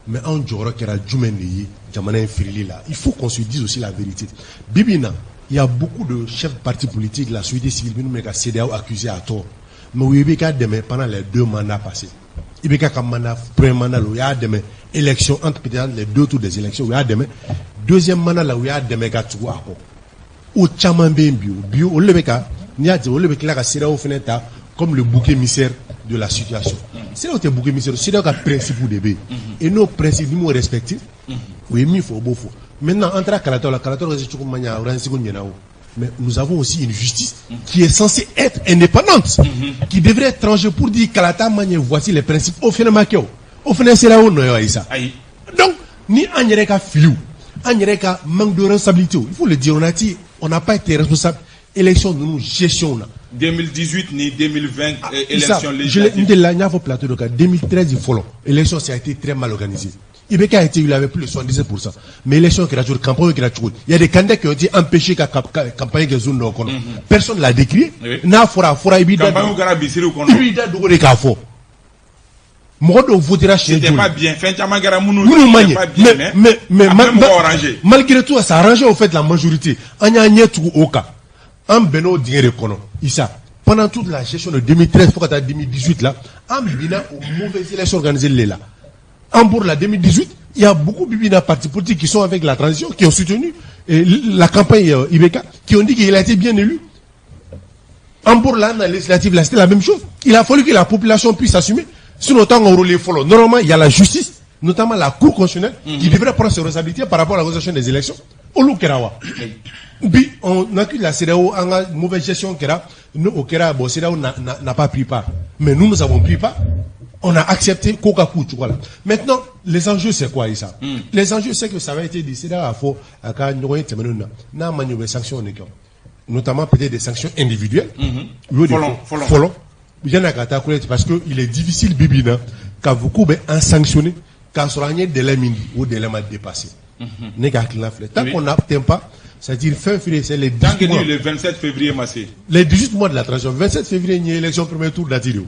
Mais on jora kera jumenye jamana infirili là. Il faut qu'on se dise aussi la vérité. Bibina il y a beaucoup de chefs de partis politiques, la société civile, mais la CEDEAO accusé à tort. Mais oui, il y a des pendant les 2 mandats passés. Il y a des mandats, premier mandat, il y a des élections, entre les 2 tours des élections, il y a des deuxième mandat, là, il y a des mégatouts. Au Tchamambé, bio, au Lebeka, il y a la CEDEAO comme le bouc émissaire de la situation. C'est là où tu es bouc émissaire, c'est là où tu as principe ou début. Et nos principes, nous respectifs, oui, il faut, beau. Maintenant, entre la mais nous avons aussi une justice qui est censée être indépendante, qui devrait être tranchée pour dire Kalata Manye, voici les principes. Au final, c'est là où nous avons ça. Donc, ni Anyereka Filou, Anyereka manque de responsabilité. Il faut le dire, on n'a pas été responsable. Élection de nous, gestion. 2018 ni 2020, élection législative. Je l'ai dit là, plateau de cas. 2013, il faut long. L'élection, ça a été très mal organisée. Ibeka a été, il avait plus de 77%. Mais l'élection, campagne, il y a des candidats qui ont été empêchés qu'à campagne que zone personne ne l'a décrié. N'a fora, ibida. Ibida, d'où kafo. C'était pas bien. Mais malgré tout, ça a arrangé au fait la majorité. Pendant toute la gestion de 2013 pour 2018 là, en bibina aux mauvaises élections organisées là. En pour la 2018, il y a beaucoup de partis politiques qui sont avec la transition, qui ont soutenu la campagne Ibeka, qui ont dit qu'il a été bien élu. En pour la législative là, c'était la même chose. Il a fallu que la population puisse assumer. Sinon, autant on roule les follow. Normalement, il y a la justice, notamment la Cour constitutionnelle, qui devrait prendre ses responsabilités par rapport à l'organisation des élections. Puis, on accuse la CEDEAO en mauvaise gestion. Nous, au Kera, bon, CEDEAO n'a pas pris part. Mais nous avons pris part. On a accepté Coca-Cola. Voilà. Maintenant, les enjeux, c'est quoi, ça? Les enjeux, c'est que ça va être dit, CEDEAO a fait, notamment peut-être des sanctions individuelles. Follow. Parce qu'il est difficile, Bibina, quand vous coupez un sanctionné, quand on a des éléments ou des éléments dépassés. Tant qu'on n'atteint pas, c'est-à-dire fin février, c'est les 18 mois. Le 27 février, les 18 mois de la transition. 27 février, il y a l'élection premier tour d'Atilio.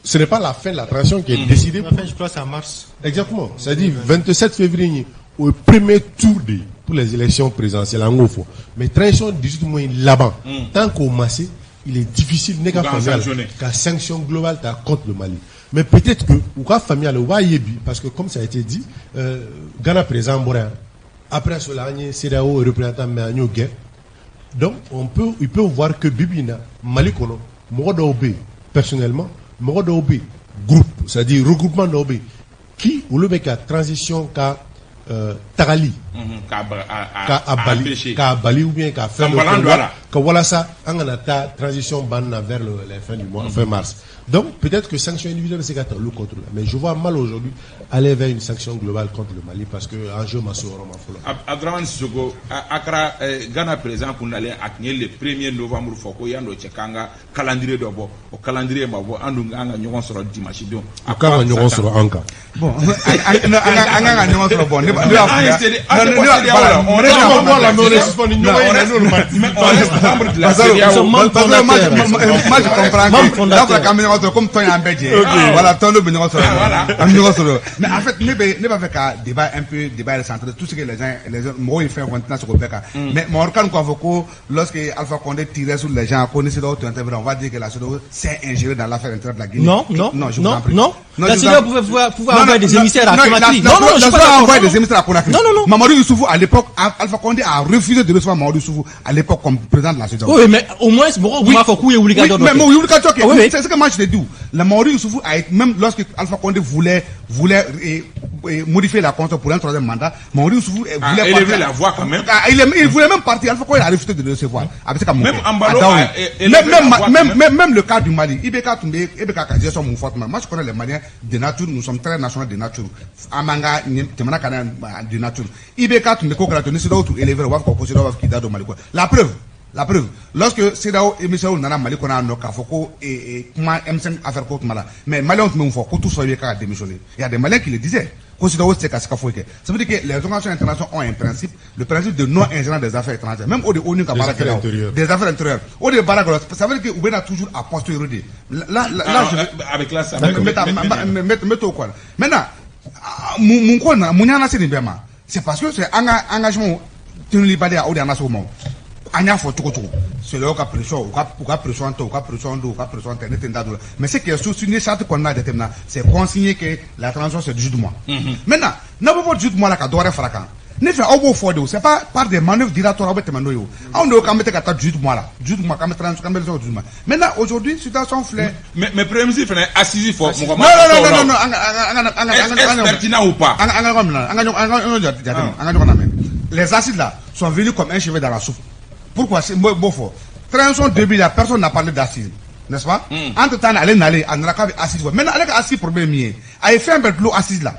Ce n'est pas la fin de la transition qui est décidée. La fin, je crois, c'est en mars. Exactement. C'est-à-dire 27 février, au premier tour pour les élections présidentielles en Gofo. Mais transition 18 mois là-bas. Tant qu'au massé, il est difficile qu'à sanction globale contre le Mali. Mais peut-être que, ou qu'à familial, ou à Yebi, parce que comme ça a été dit, Ghana présent, après cela, CEDEAO représentant Méagno guerre. Donc, il peut voir que Bibina, Mali Kono, Morodobé, personnellement, Morodobé, groupe, c'est-à-dire regroupement d'Obé, qui, ou le mec à transition, Tagali, Bali ou bien qu'à faire que voilà ça, on a ta transition banne vers la fin du mois, fin mars. Donc peut-être que sanction individuelle c'est qu'à le contrôle. Mais je vois mal aujourd'hui aller vers une sanction globale contre le Mali parce que enjeu masseur Abdraman Sissoko, Accra, Ghana présent pour aller accueillir le 1er novembre Foko Yando Tchekanga, calendrier d'abord, au calendrier Mabo, Andunga, nous serons dimanche. Quand nous serons encore. Bon, comme toi en Belgique. Voilà, ton le mais en fait, ne pas faire débat un peu débat centré tout ce que les gens moi ils font maintenant sur Rebecca. Mais mon organe convoqué lorsque Alpha Condé tirait sur les gens connaissait d'autres intervenants, on va dire que la CEDEAO s'est ingérée dans l'affaire intérieure de la Guinée. Non. La CEDEAO pouvait envoyer des émissaires à Conakry. Non, je pas envoyer des émissaires à Conakry. Non. Mamadou Youssoufou à l'époque, Alpha Condé a refusé de recevoir Mamadou Youssoufou à l'époque comme président de la CEDEAO. Oui, mais au moins c'est ce que moi je te dis. La Mamadou Youssoufou a été, même lorsque Alpha Condé voulait modifier la constitution pour un troisième mandat, Mamadou Youssoufou voulait élever la voix quand même. Il voulait même partir. Alpha Condé a refusé de le recevoir. Même Ambalo même le cas du Mali, Ibeka Toumbe, Ibeka Kadia sont mon fortement. Moi je connais les Maliens de nature, nous sommes très nationaux de nature. Amanga, Temana Kana de nature. Ibeka Toumbe, Kokratoni, c'est d'autres élevés, Waf Kokosidou, Waf Kidado Mali. La preuve, lorsque CEDEAO et Michel Nana Mali qu'on a un Okafoko et comment M5 affaire contre Mala, mais Maliens ont fait que tout soit bien démissionné. Il y a des Maliens qui le disaient. CEDEAO c'est qu'à ce qu'il faut que. Ça veut dire que les organisations internationales ont un principe, le principe de non-ingérence des affaires étrangères. Même au de ONU, des affaires intérieures. Au de Baragos, ça veut dire que Oubena toujours a posteriori. Là, avec la mettez au quoi. Maintenant, mon c'est parce que c'est un engagement tenu libéré à Odana Somo. Anya faut tout. C'est là où la pression, mais c'est que sous une charte qu'on a déterminée, c'est consigné que la transition c'est 18 mois. Maintenant, n'a pas 18 mois là qu'à doit fracas. Ne fait au beau c'est pas par des manœuvres dilatoires avec Temanoyo. On doit quand même mettre 18 mois là. 18 mois quand même 18 mois. Maintenant, aujourd'hui, situation fleur. Mais premier ministre fait assise fort. Non. Pertinent ou pas? Les assises là sont venus comme un cheveu dans la soupe. Pourquoi c'est beau fort? Transition début là, personne n'a parlé d'assises, n'est-ce pas? Entre temps, on a assise. Maintenant, avec assise problème, il a fait un peu de l'eau assise là.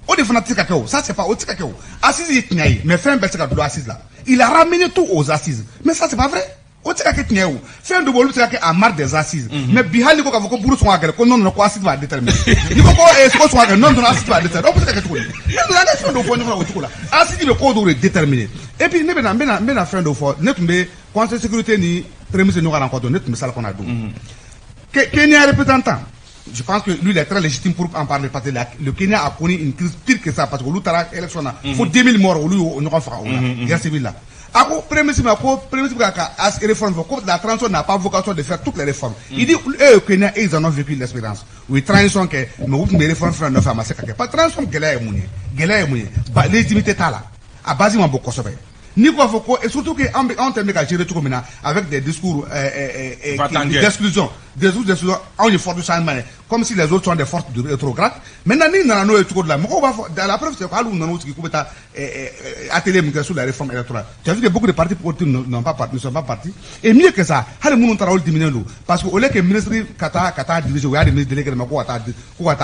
au des fanatiques ça c'est pas au tika keo assise mais fait un bel de assise là il a ramené tout aux assises mais ça c'est pas vrai au tika ke tnya o fait de bolu tika ke à marre des assises mais bihali ko ka ko buru son agere ko non ko assise va déterminer il faut ko ko son agere non assise va déterminer o tika ke tukuli mais la nation do fo ni ko tukula assise be ko do déterminer et puis ne bena fin de fois ne tumbe conseil sécurité ni premier ministre nous rencontre ne tumbe sala qu'on a do Kenya représentant. Je pense que lui, il est très légitime pour en parler parce que le Kenya a connu une crise pire que ça parce que l'Utara élection il faut 2000 morts au lieu on ne fera guerre civile là. Après, premier ministre réforme, la transition n'a pas vocation de faire toutes les réformes. Il dit eux Kenya ils en ont vécu l'expérience. Oui, transition que mais réformes faire ne faire masser pas transition gela est mouillé. Légitimité là. À base de beaucoup sauver. Ni quoi faut et surtout que en termes de gérer tout comme avec des discours d'exclusion on est fort du changement comme si les autres sont des forces de rétrograde maintenant ni dans nos études là la preuve c'est quoi nous non qui peut atelier sur la réforme électorale tu as vu que beaucoup de partis politiques ne sont pas partis et mieux que ça hali nous tarol diminuer l'eau parce que au lieu que ministre kata diriger ou y a des ministres délégués mais quoi ta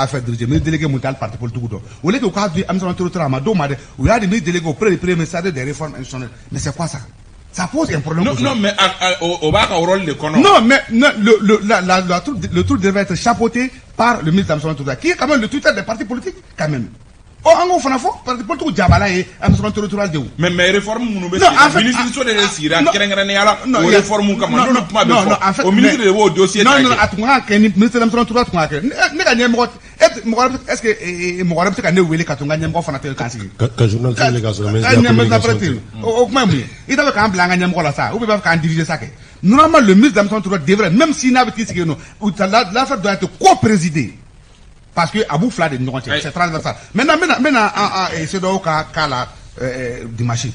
faire diriger ministre délégué mondial parti politique au lieu que quoi du administration territoriale ma demande ou y a des ministres délégués auprès du premier ministre des réformes institutionnelles mais c'est quoi ça? Ça pose un problème. Non, mais au bas au rôle de Kono. Non, mais le truc devait être chapeauté par le ministre d'Amsterdam Touda, qui est quand même le tuteur des partis politiques, quand même. Oh, en gros, parti politique Djabala et Amsterdam territorial de où? Mais réforme, nous le ministre de l'Esira, non, réforme comme non, en fait, au ministre de vos dossiers. Non, à tout moment, le ministre d'Amsterdam Touda, est-ce que Mourad peut gagner ou il est quand on gagne un fanatique quand quand journal les gars sur il avait quand même gagné un ça ou bien quand diviser ça normalement le ministre d'Amsterdam Touda devrait même s'il n'avait pas dit que l'affaire doit être co-présidée parce que Abou Flade c'est transversal maintenant c'est donc la Dimashi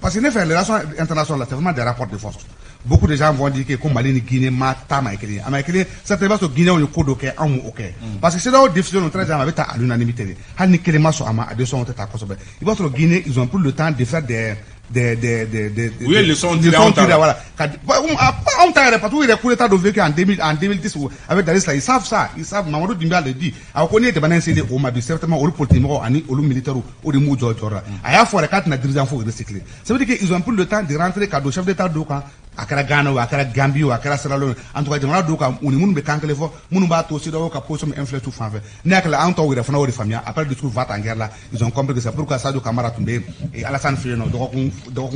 parce que les relations internationales c'est vraiment des rapports de force. Beaucoup de gens vont dire que comme Mali ni Guinée ma tama ekele amaekele certainement so Guinée on ko do ke an OK parce que c'est là où décision très jamais avec à l'unanimité hal ni kelema so ama de son tata ko so be il va sur Guinée ils ont pris le temps de faire des oui les sons voilà on t'a pas tout les coups d'état de vécu en 2010 avec Dar es Salaam ils savent Mamadou Dimba le dit a connaît des banan CD au mabi certainement au politique ani au militaire au de mou jora aya for quatre na dirigeant faut recycler ça veut dire que ils ont pris le temps de rentrer cadeau chef d'état do kan akara Ghana ou akara Gambie ou akara Sierra Leone en tout cas demanda do kan uni munu be kankele fo munu ba to si do ka position influence tout fanfe nek la anto wi refana o de famille après le discours va en guerre là ils ont compris que c'est pourquoi Sadio Camara Toumbe et Alassane Fileno do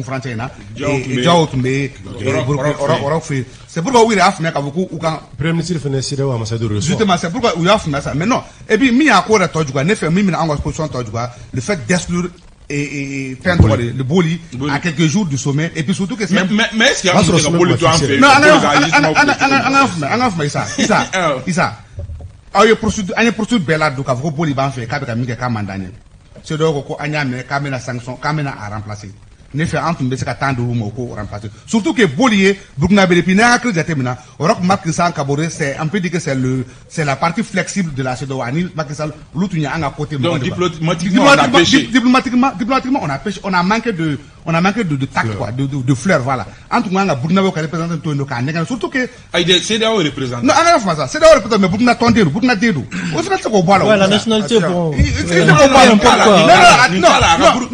français na et Diao Toumbe c'est pourquoi oui raf nek beaucoup ou kan premier ministre financier ou ambassadeur justement c'est pourquoi oui raf ça mais non et puis mi akora tojugwa ne fait mi na en position tojugwa le fait d'exclure et faire le boli à quelques jours du sommet et puis surtout que c'est mais est-ce qu'il y a un boli en fait non Isa ayo procédure bella do ka ko boli ban fait ka mi ka mandane c'est donc ko anya me ka me na sanction ka me na à remplacer ne fait entre mbese ka tando mo ko remplacer surtout que bolier Burkina Faso depuis na crise termina rock Macky Sall Kaboré c'est un peu dit que c'est la partie flexible de la CEDEAO anil Macky Sall l'outunya anga côté donc diplomatiquement on a pêché diplomatiquement on a pêché on a manqué de tact quoi de fleur voilà en tout cas nga Burkina Faso représente to no ka nega surtout que ay CEDEAO représente non anga fa ça CEDEAO représente mais Burkina tonderu Burkina dedu au final c'est ko bola ouais la nationalité bon non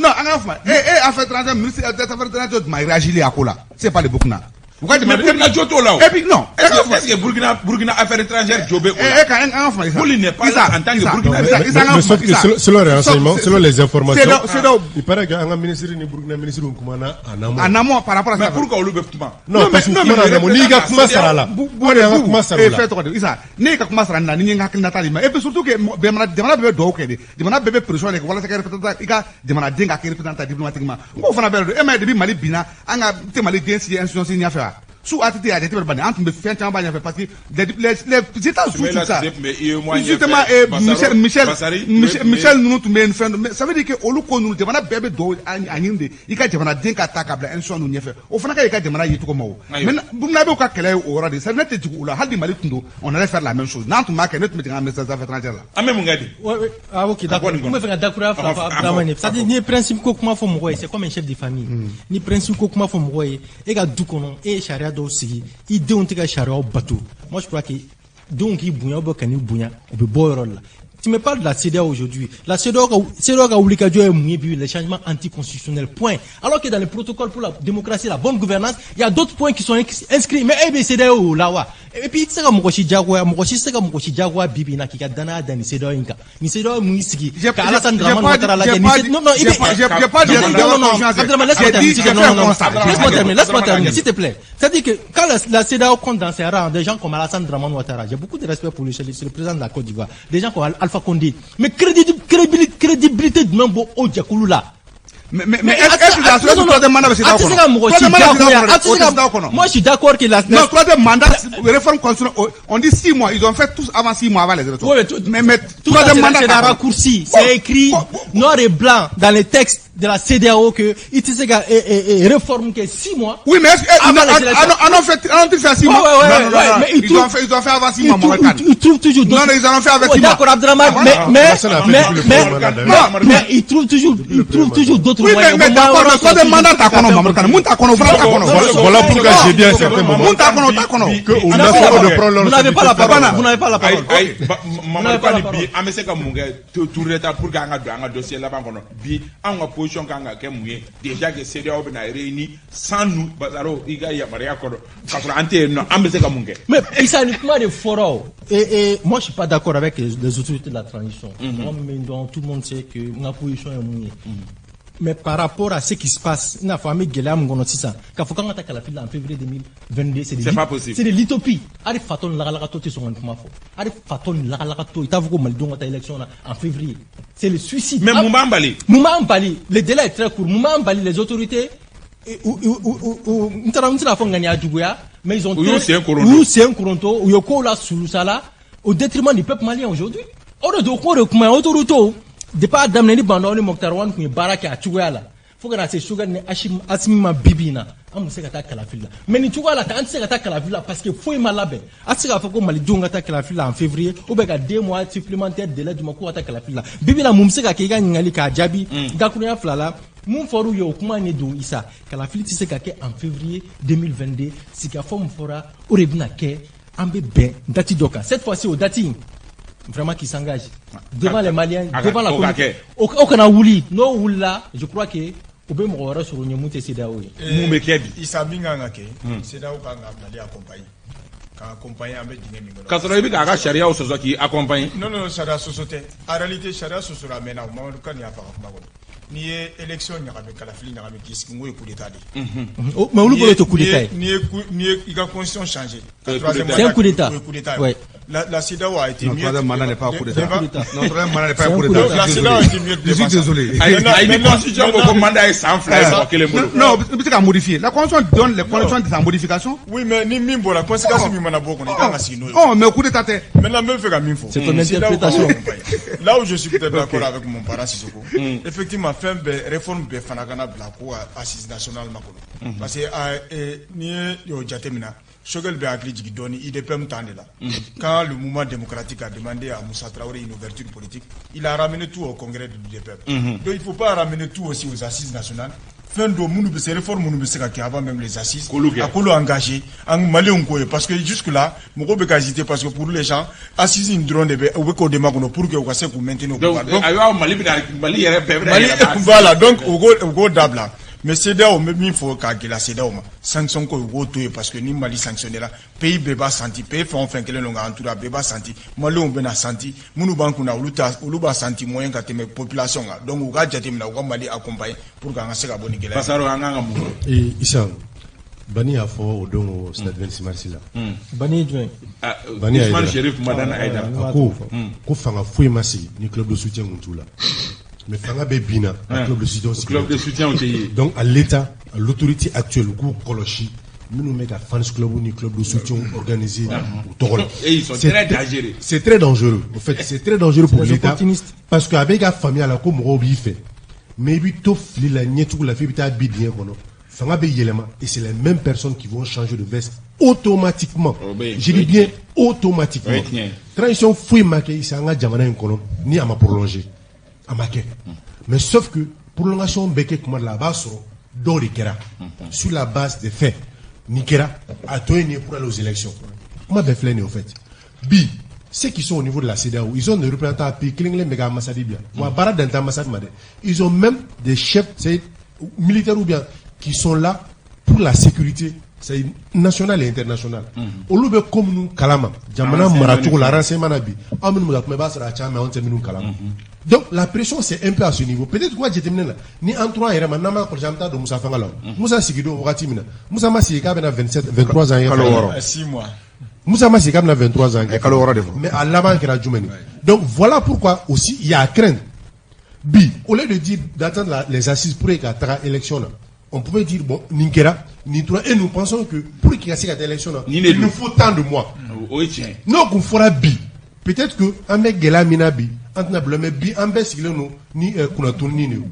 anga fa et affaire étrangère ministre des affaires étrangères ma réagir à kola c'est pas le Burkina mais Burkina Joto là et puis non est-ce que Burkina affaires étrangères Jobé Bouli n'est pas là en tant que Burkina selon les renseignements selon les informations il paraît que un ministre ni Burkina ministre kumana en amont par rapport à ça mais pourquoi on le veut pas non parce que ni ga kuma sara là kuma sara là isa ne ka kuma sara na ni ngakil natali ma et puis surtout que demana bebe do kede demana bebe pression que wala secrétaire représentant ika demana denga que représentant diplomatiquement ngo fana bebe e ma de bi Mali bina anga te Mali densi institution ni affaire sous attitude à des types de entre me faire un bain parce que les états sous tout ça justement Michel nous tout mais ça veut dire que au lieu nous demande bébé do anyinde il ka demande denka takabla enso nous nyefe au fana ka demande yitu ko mawo mais bu na be ka kele o radi ça net du la hadi Mali tundo on allait faire la même chose nantu ma que net meeting en message affaires étrangères là amé ngadi ah OK d'accord me faire d'accord Abdramane ça dit ni principe ko kuma fo mo c'est comme un chef de famille ni principe ko kuma fo mo et ga du kono et charia aussi idée on te ka charia bateau moi je crois que donc il bounya bo kan bounya o be boyro la Tu me parles de la CEDEAO aujourd'hui. La CEDEAO a obligé les changements anticonstitutionnels. Point. Alors que dans le protocole pour la démocratie et la bonne gouvernance, il y a d'autres points qui sont inscrits. Mais CEDEAO là, et puis c'est comme Mokoshi Jagwa Bibi na kika dana dani CEDEAO inka. Ni CEDEAO muisiki. Alassane Dramane Ouattara là. Non, j'ai pas dit. Non, laisse-moi terminer, s'il te plaît. C'est-à-dire que quand la CEDEAO compte dans ses rangs des gens comme Alassane Dramane Ouattara, j'ai beaucoup de respect pour lui, c'est le président de la Côte d'Ivoire. Des gens comme Alpha Condé. Mais crédibilité de Mambo Odjakoulou là. Mais est-ce que la troisième mandat moi je suis d'accord que la troisième mandat réforme constitutionnelle, on dit 6 mois, ils ont fait tous avant 6 mois avant les élections. Mais troisième mandat c'est un raccourci, c'est écrit noir et blanc dans les textes de la CEDEAO que Itisega réforme que 6 mois. Oui, mais ont-ils fait 6 mois? Mais ils ont fait avant 6 mois. Ils trouvent toujours d'autres. Non, ils en ont fait avec 6 mois. D'accord, Abdraman, mais ils trouvent toujours d'autres. Oui, mais d'accord, le troisième mandat takono. Voilà pourquoi j'ai dit à un certain moment que vous n'avez pas la parole. Vous n'avez pas la parole. Déjà que CEDEAO a réuni sans nous, mais il s'agit uniquement de forums. Et moi je suis pas d'accord avec les autorités de la transition. Tout le monde sait que ma position est mouillée. Mais par rapport à ce qui se passe, il a fallu que quand on attaque la file en février 2022, c'est pas possible. C'est de l'utopie. Arif Faton Lagalakato, c'est son mafo. Arif Faton Lagalakato, il t'a vu comme il élection en février. C'est le suicide. Mais Moumambali, le délai est très court. Moumambali, les autorités, mais ils ont c'est un Coronto, ou Yokola Soulusala, au détriment du peuple malien aujourd'hui. Depuis Damneni Bandoni Mokhtarwan qui est baraque à Tchouala. Faut que c'est Sugar ne Asmima Bibina. On sait qu'attaque la file. Mais ni Tchouala, t'as un sait qu'attaque la file parce que faut y malabe. Asika faut que Malidong attaque la file en février. Ou bien 2 mois supplémentaires de l'aide du Moko attaque la file. Bibina Mumseka qui gagne Ngalika Djabi. Gakunia Flala. Mon foru yo kuma ne do isa. Que la file tisse kake en février 2022. Si ka forme fora. Orebina ke. Ambe ben. Dati doka. Cette fois-ci au dati. Vraiment qui s'engage devant les Maliens, devant la communauté. Aucun ouli, non oula, je crois que au bien m'aura sur une montée CEDEAO. Il s'habille en aké, CEDEAO quand on a accompagné. Quand accompagné avec Guinée. Quand on a vu qu'à Charia au qui accompagne. Non, Charia société. En réalité, Charia société ramène à moment quand il y a pas ni élection ni avec la fille ni avec qui est coup d'état. Mais on le coup d'état. Ni il a constitution changé. C'est un coup d'état. Ouais. La CEDEAO a été mieux. Notre mandat n'est pas un coup d'état. Notre mandat n'est pas un coup d'état. La CEDEAO a été mieux. Je suis désolé. La constitution au mandat est sans flèche. Non, c'est qu'à modifier. La constitution donne les conditions de sa modification. Oui, mais ni mimbo la conséquence mi mana beaucoup. Oh, mais coup d'état. Maintenant même fait comme il faut. C'est ton interprétation. Là où je suis peut-être d'accord avec mon parent Sissoko. Effectivement, faire réforme be fanagana blako assise nationale makolo. Parce que ni yo jatemina Choguel be akli jigi doni IDPM tandela. Quand le mouvement démocratique a demandé à Moussa Traoré une ouverture politique, il a ramené tout au congrès de l'IDPM. Donc il ne faut pas ramener tout aussi aux assises nationales. Fin de mounu ces réformes mounu qui avant même les assises à Kolo engagé en Mali parce que jusque là moko be hésiter parce que pour les gens assises une drone de ou ko demagono pour que on ku maintenir donc Mali voilà donc au go dabla. Mais CEDEAO même il faut que la CEDEAO sanction ko go to parce que ni Mali sanctionner là pays beba senti pays font enfin que le longa entoura beba senti Mali on bena senti munu banku na uluba senti moyen ka te population donc o ga jate mina o Mali accompagner pour que on se ka boni gele pasaro anga mu et Issa Bani a fo o don o stade 26 mars là Bani join Bani Ousmane Chérif Madana Aïda ko fanga fouy massi ni club de soutien tout là. Mais Fanga Bebina, un club de soutien aussi. Club de soutien aussi. Donc à l'État, à l'autorité actuelle, au Kolochi, nous mettons un fans club ou un club de soutien organisé au Torola. Et ils sont très dangereux. C'est très dangereux. En fait, c'est très dangereux pour l'État. Parce qu'avec la famille, à la com, on fait. Mais lui, tout la niette ou la fille, bien qu'on Fanga Beyelema, et c'est les mêmes personnes qui vont changer de veste automatiquement. Je dis bien automatiquement. Transition fouille marquée, c'est un Jamana Nkono, ni à ma prolonger. Mais sauf que prolongation beke comme là-bas sur la base des faits Nikera a tourné pour aller aux élections. Comment bien fait au fait bi ceux qui sont au niveau de la CEDEAO, ils ont des représentants à Pikling, Mega Massadibia, ou à Baradanta Massad Made. Ils ont même des chefs militaires ou bien qui sont là pour la sécurité nationale et internationale. Olu be comme nous kalama, jamana maratu la renseignement nabi. Amen mudak me basra chama on teminu kalama. Donc la pression c'est un peu à ce niveau. Peut-être quoi j'étais là. Ni en 3 era manama ko jamta do Moussa Fangala. Moussa Sigido wakati mina. Moussa Masika bena 23 ans. 6 mois. Moussa Masika bena 23 ans. Mais à l'avant que la Djoumeni. Donc voilà pourquoi aussi il y a à craindre. Au lieu de dire d'attendre les assises pour qu'il y ait une élection là. On pouvait dire, bon, Ninkera, Nintura, et nous pensons que pour qu'il y ait cette élection, il nous faut tant de mois. Non, qu'on fera bi. Peut-être que, un mec gela mina bi, mais bi, un mec signé nous, ni Kunatoun, ni nous.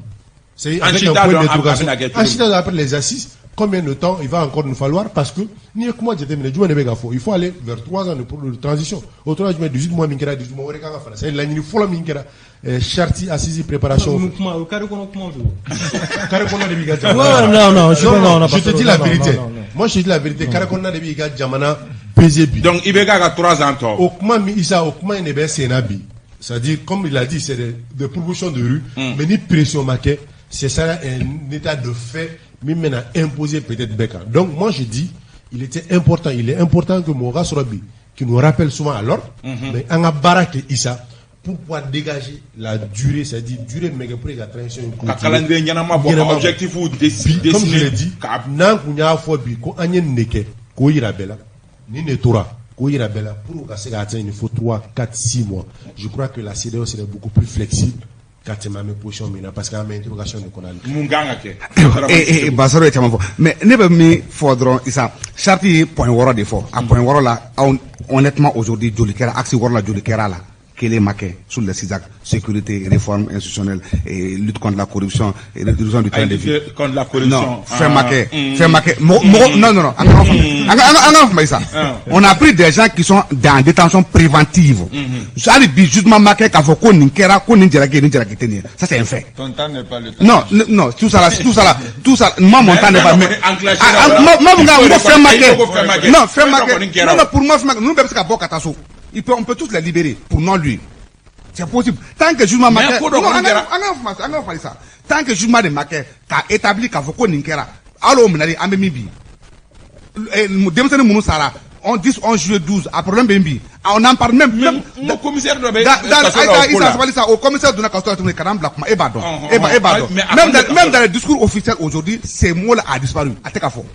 C'est avec un point d'interrogation. Ensuite, après les assises, combien de temps il va encore nous falloir? Parce que, ni comment j'ai terminé, il faut aller vers 3 ans de transition. Autrement, je mets 18 mois, Minkera, 18 mois, c'est l'année, il faut la Minkera. Charti assise préparation. Non, je te dis la vérité. Moi, je te dis la vérité. Karakona de Biga Jamana PZB. Donc, il y a 3 ans. Okuma Isa, Okuma Nebe Senabi. C'est-à-dire, comme il a dit, c'est des promotions de rue, mais ni pression maquet, c'est ça un état de fait, mais maintenant imposé peut-être Beka. Donc, moi, je dis, il est important que Moura Sorabi, qui nous rappelle souvent à l'ordre, mais en Barak et Issa, pour pouvoir dégager la durée, c'est-à-dire durée méga pour la transition. Objectif ou comme je l'ai dit, nan kunya fobi ko anyen neke ko irabela ni netora ko irabela pour que ça atteigne il faut 3, 4, 6 mois. Je crois que la CEDEAO serait beaucoup plus flexible quand tu m'as mis position maintenant parce qu'il y a une interrogation de Konal. Munganga ke. Basaro et Chamafo. Mais ne pas mis faudra ça. Charti point woro de fort. À point woro là honnêtement aujourd'hui Jolikera axe woro la Jolikera là. Quel est marqué sur les 6 actes sécurité, réforme institutionnelle et lutte contre la corruption et réduction du train de vie. Contre la corruption. Non, fait marqué. Non. On a pris des gens qui sont dans détention préventive. Ça veut dire justement marqué qu'à faut qu'on ninkera, qu'on ninjera tenir. Ça c'est un fait. Ton temps n'est pas le temps. Non, tout ça. Moi mon temps n'est pas. Moi fait marqué. Non, fait marqué. Non, pour moi fait marqué. Nous même c'est qu'à Bokatasso. On peut tous les libérer pour non lui. C'est possible. Tant que jugement marqué. Tant que jugement de marqué qu'a établi qu'à Foko Ninkera. Alors on a dit Amemibi. Demsene Mounou Sara. On 10, 11 juillet 12 à problème Bembi. On en parle même. Le commissaire de au commissaire de la Castor de Karam Blackma Ebado. Même dans le discours officiel aujourd'hui, ces mots-là a disparu. À Tekafo.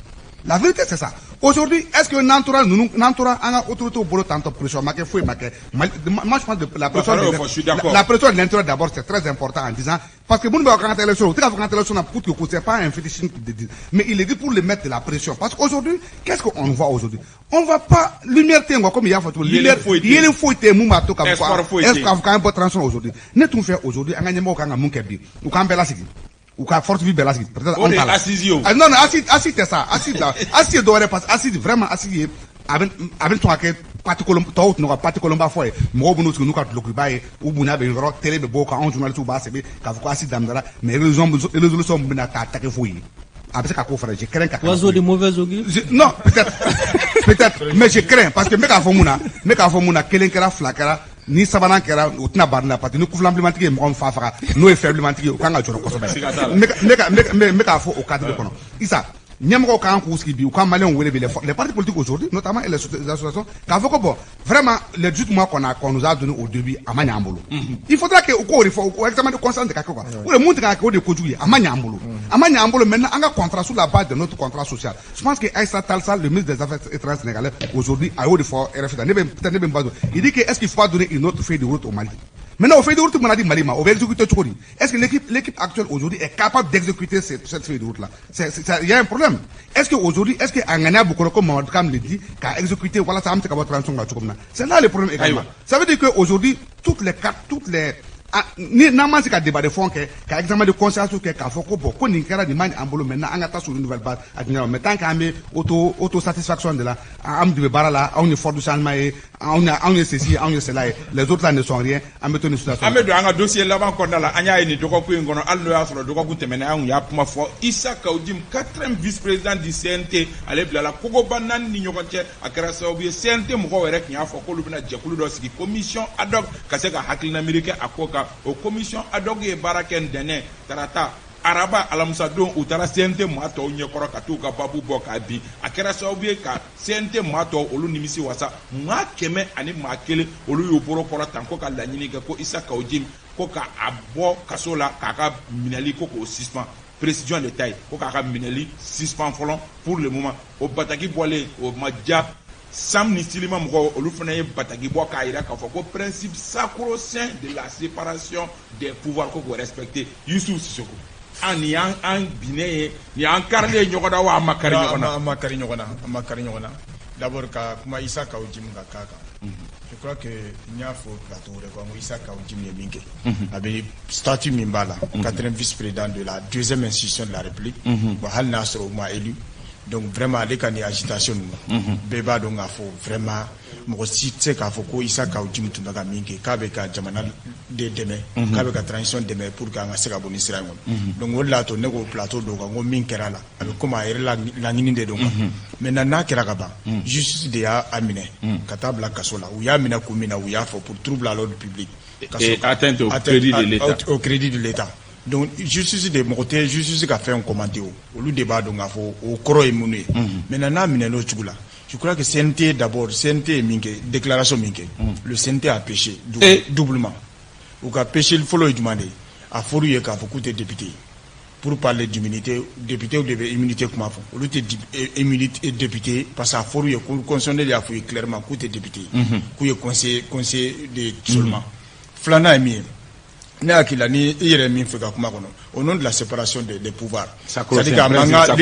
La vérité c'est ça. Aujourd'hui, est-ce que Nantora a autorité au boulot tant de pression marqué fouille marqué. Moi je pense que la pression de l'intérieur d'abord c'est très important en disant parce que vous ne pouvez pas l'élection, c'est pas un fétichisme de dire, mais il est dit pour le mettre de la pression parce qu'aujourd'hui, qu'est-ce qu'on voit aujourd'hui? On va pas lumière tengo comme il y a photo lumière il y a une fouille moumato comme quoi est-ce qu'on va pas transition aujourd'hui? Ne tout fait aujourd'hui un gagnement au munkebi ou quand bela sigi ou quand forte vie bela sigi peut-être on parle non acide c'est ça acide doit passer acide vraiment acide avec toi que parti colomba foi mo bunu nous ka lokubaye ou buna be ro télé be boka on journaliste ba sebe ka ko acide damdara mais les résolutions buna ka attaquer foi après ça ko fera je crains ka oiseau de mauvaise augure non peut-être mais je crains parce que me ka fomuna kelenkera flakara ni sabana kera utina barna pati ni kuflamblementike e mo fafa no e faiblementike o kanga joro ko so me ka fo au cadre kono isa nyamko kan ko ski bi ou kan malien wele bi les partis politiques aujourd'hui notamment les associations ka fo ko bon vraiment les 18 mois qu'on nous a donné au début amanya ambolo il faudra que ko examen de conscience de ka quoi ou le monde ka ko de kojuye amanya ambolo maintenant anga contrat sur la base de notre contrat social. Je pense que Aïssa Talsa, le ministre des Affaires étrangères sénégalais aujourd'hui a eu de fort RFI il dit que est-ce qu'il faut pas donner une autre feuille de route au Mali. Maintenant, au fait de route, on a dit Malima, on va exécuter Tchokori. Est-ce que l'équipe actuelle aujourd'hui est capable d'exécuter cette feuille de route-là? Il y a un problème. Est-ce qu'aujourd'hui, est-ce qu'Angana Boukoro, comme Mamadou Kam le dit, qu'a exécuté, voilà, ça a un petit peu de transition. C'est là le problème également. Ça veut dire qu'aujourd'hui, toutes les cartes, ni n'a ma se ka débat de fond kɛ ka examen de conscience kɛ k'a fɔ ko bon ko nin kɛra nin ma an bolo maintenant an ka taa sur une nouvelle base a ɲinɛ mais tant qu'an bɛ auto satisfaction de la an de bɛ baara la anw ni fort du changement ye anw ye ceci anw ye cela ye les autres là ne sont rien an bɛ to nin situation an bɛ don an ka dossier laban kɔnɔna la an y'a ye nin dɔgɔkun in kɔnɔ hali n'o y'a sɔrɔ dɔgɔkun tɛmɛnen an y'a kuma fɔ Issa Kaoudim 4e vice-président du CNT ale bilala kogoba 4 ni ɲɔgɔn cɛ a kɛra sababu ye CNT mɔgɔw yɛrɛ tun y'a fɔ k'olu bɛna jɛkulu dɔ sigi commission ad hoc ka se ka hakilina miiri kɛ a ko kan o commission ad hoc ye baara kɛ ntɛnɛn tarata araba alamusa don u taara CNT maa tɔw ɲɛkɔrɔ ka t'u ka babu bɔ k'a bin a kɛra sababu ye ka CNT maa tɔw olu nimisi wasa maa 100 ani maa 1 olu y'u bolo kɔrɔ tan ko ka laɲini kɛ ko Issa Kaoudim ko ka a bɔ kaso la k'a ka minɛli ko k'o suspend précision de taille ko k'a ka minɛli suspend fɔlɔ pour le moment o bataki bɔlen o ma ja Sam ni Silima mɔgɔw olu fana ye bataki bɔ k'a jira k'a fɔ ko principe sacro-saint de la séparation des pouvoirs ko k'o respecter Youssouf Sissoko ni an binne ye ni an karilen ɲɔgɔn na wa an ma kari ɲɔgɔn na an ma kari ɲɔgɔn na d'abord ka kuma Issa Kaoudim ka cas kan je crois que n y'a fɔ plateau de ko Issa Kaoudim ye min kɛ a bɛ statut min b'a la 4e vice-président de la 2e institution de la République bon hali n'a sɔrɔ o ma élu donc vraiment ale ka ni agitation ninnu bɛɛ b'a dɔn k'a fɔ vraiment mɔgɔ si tɛ se k'a fɔ ko Issa Kaoudim tun bɛ ka min kɛ k'a bɛ ka jamana de dɛmɛ k'a bɛ ka transition dɛmɛ pour que an ka se ka bɔ ni sira in kɔnɔ donc o de l'a to ne ko plateau dɔw kan ko min kɛra la a bɛ komi a yɛrɛ laɲini de don quoi maintenant n'a kɛra ka ban justice de y'a minɛ ka taa bila kaso la u y'a minɛ kun min na u y'a fɔ pour trouble à l'ordre public et atteinte au crédit de l'État au crédit de l'État donc justice de mɔgɔ tɛ justice ka fɛn commenter o olu de b'a dɔn k'a fɔ o kɔrɔ ye mun ye maintenant n'a minɛ n'o cogo la je crois que CNT d'abord CNT ye min kɛ déclaration min kɛ le CNT a péché doublement u ka péché fɔlɔ ye jumɛn de ye a fɔr'u ye k'a fɔ k'u tɛ député pour parler d'immunité député de bɛ immunité kuma fɔ olu tɛ immunité député parce que a fɔr'u ye cour constitutionnelle y'a fɔ ye clairement k'u tɛ député k'u ye conseiller de seulement filanan ye min ye ne hakili la ni i yɛrɛ min fɛ ka kuma kɔnɔ au nom de la séparation des pouvoirs c'est-à-dire que mankan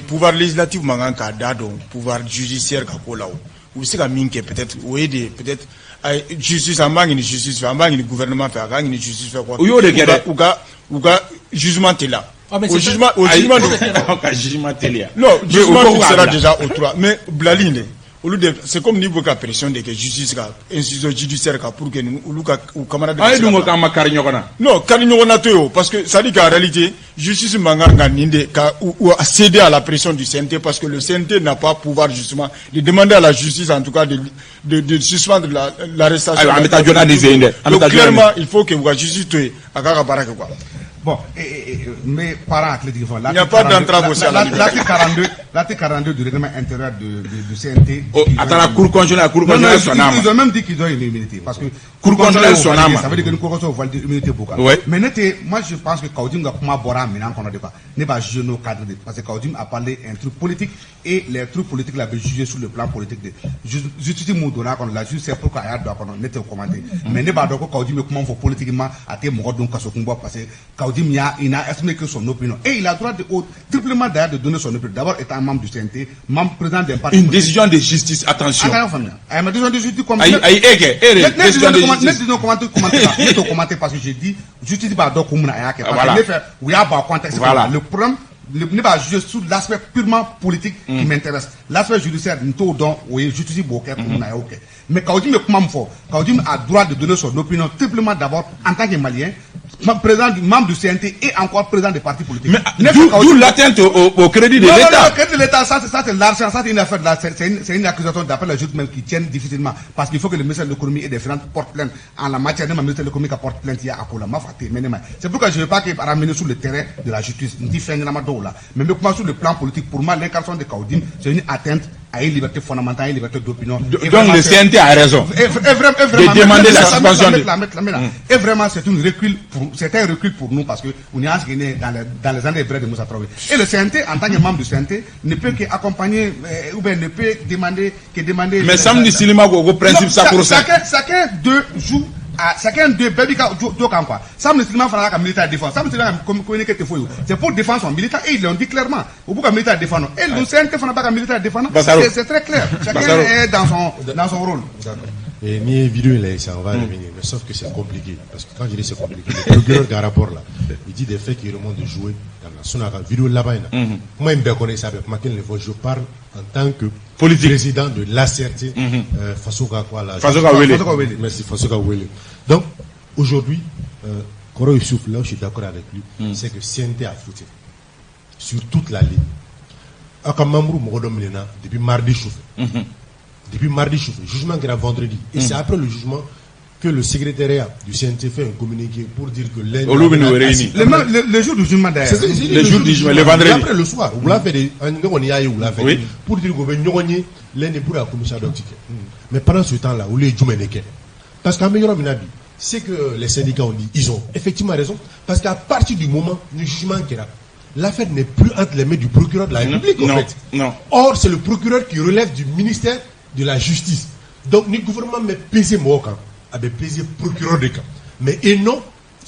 pouvoir législatif mankan k'a da dɔn pouvoir judiciaire ka ko la o u bɛ se ka min kɛ peut-être o ye de peut-être justice an b'a ɲini justice fɛ an b'a ɲini gouvernement fɛ a k'a ɲini justice fɛ quoi u y'o de kɛ dɛ u ka jugement teliya au jugement ka jugement teliya non jugement sera déjà au 3 mais bilali de c'est comme ni ka pression de que justice ka institution judiciaire ka pour que olu ka camarade ay dungo ka makari ɲɔgɔnna non kari ɲɔgɔnna to yo parce que ça dit qu'en réalité justice mangan ka ninde ka ou céder à la pression du CNT parce que le CNT n'a pas pouvoir justement de demander à la justice en tout cas de suspendre l'arrestation. Donc clairement il faut que la justice to akaka baraka quoi. Bon, mes parents athlétiques, il n'y a pas d'entrave aussi à la liberté. L'article 42 du règlement intérieur du CNT. Attends, la Cour constitutionnelle, ils ont même dit qu'ils ont une immunité. Parce que Cour constitutionnelle, ça veut dire que nous Cour constitutionnelle valide l'immunité pour mais moi, je pense que Kaoudim a comment boire maintenant qu'on a débat. N'est pas jugé nos cadres. Parce que Kaoudim a parlé un truc politique et les trucs politiques l'avaient jugé sur le plan politique. Justice Moudona, la justice, c'est pourquoi il y a qu'on était commenté. Mais n'est pas donc Kaoudim comment faut politiquement à tes morts donc à ce combat parce que il n'a estimé que son opinion. Et il a le droit triplement d'ailleurs de donner son opinion. D'abord étant membre du CNT, membre président d'un parti. Une décision de justice, attention. Une décision de justice comme commenter parce que j'ai dit justice va donc comme le problème ne va juger sur l'aspect purement politique qui m'intéresse. L'aspect judiciaire, justice mais Kaoudim a droit de donner son opinion triplement d'abord en tant que Malien, président du membre du CNT et encore président des partis politiques. D'où l'atteinte au crédit de l'État. Non, le crédit de l'État, ça c'est l'argent, ça c'est une affaire, c'est une accusation d'après les juges même qui tiennent difficilement. Parce qu'il faut que le ministère de l'économie et des finances porte plainte en la matière, même le ministère de l'économie qui porte plainte, il y a à Kola. C'est pourquoi je ne veux pas qu'il ramener sur le terrain de la justice. Mais comment sur le plan politique, pour moi, l'incarnation de Kaoudim, c'est une atteinte à une liberté fondamentale, une liberté d'opinion. Donc le CNT a raison de demander la suspension. Et vraiment, c'est un recul pour nous parce que on est dans les années brèves de Moussa Traoré. Et le CNT, en tant que membre du CNT, ne peut qu'accompagner ou bien ne peut demander. Mais Samedi Silima, au principe, ça pour ça. Chacun deux jours. Chacun de Babika quoi. Sam Musulman fera un militaire défense. Sam Musulman communiqué c'est pour défendre son militaire et ils l'ont dit clairement. Au bout d'un militaire défendant. Et le CNT fera pas un militaire défendant. C'est très clair. Chacun est dans son rôle. Et ni vidéo là, ça on va revenir. Mais sauf que c'est compliqué. Parce que quand je dis c'est compliqué, le procureur d'un rapport là, il dit des faits qui remontent de jouer dans la sonara vidéo là-bas. Moi, il me connaît ça avec Makin Levo. Je parle en tant que président de l'ACRT, Fasoka quoi là. Fasoka Wele. Merci, Fasoka Wele. Donc, aujourd'hui, Koro Youssouf, là où je suis d'accord avec lui, c'est que CNT a foutu sur toute la ligne. Akamamrou Mogodomlena, depuis mardi chauffé. Depuis mardi chauffé, jugement qui era vendredi. Et c'est après le jugement que le secrétariat du CNT fait un communiqué pour dire que lundi. Le jour du jugement d'ailleurs. Le jour du jugement, le vendredi. Après le soir, vous l'avez fait, pour dire que lundi pour la commission d'optique. Mais pendant ce temps-là, où les Djoumeneke, parce qu'en meilleur minabi, c'est que les syndicats ont dit, ils ont effectivement raison, parce qu'à partir du moment du jugement qui era, l'affaire n'est plus entre les mains du procureur de la République, en fait. Non. Or, c'est le procureur qui relève du ministère de la Justice. Donc, le gouvernement met pesé mon camp, avait pesé procureur de camp. Mais et non,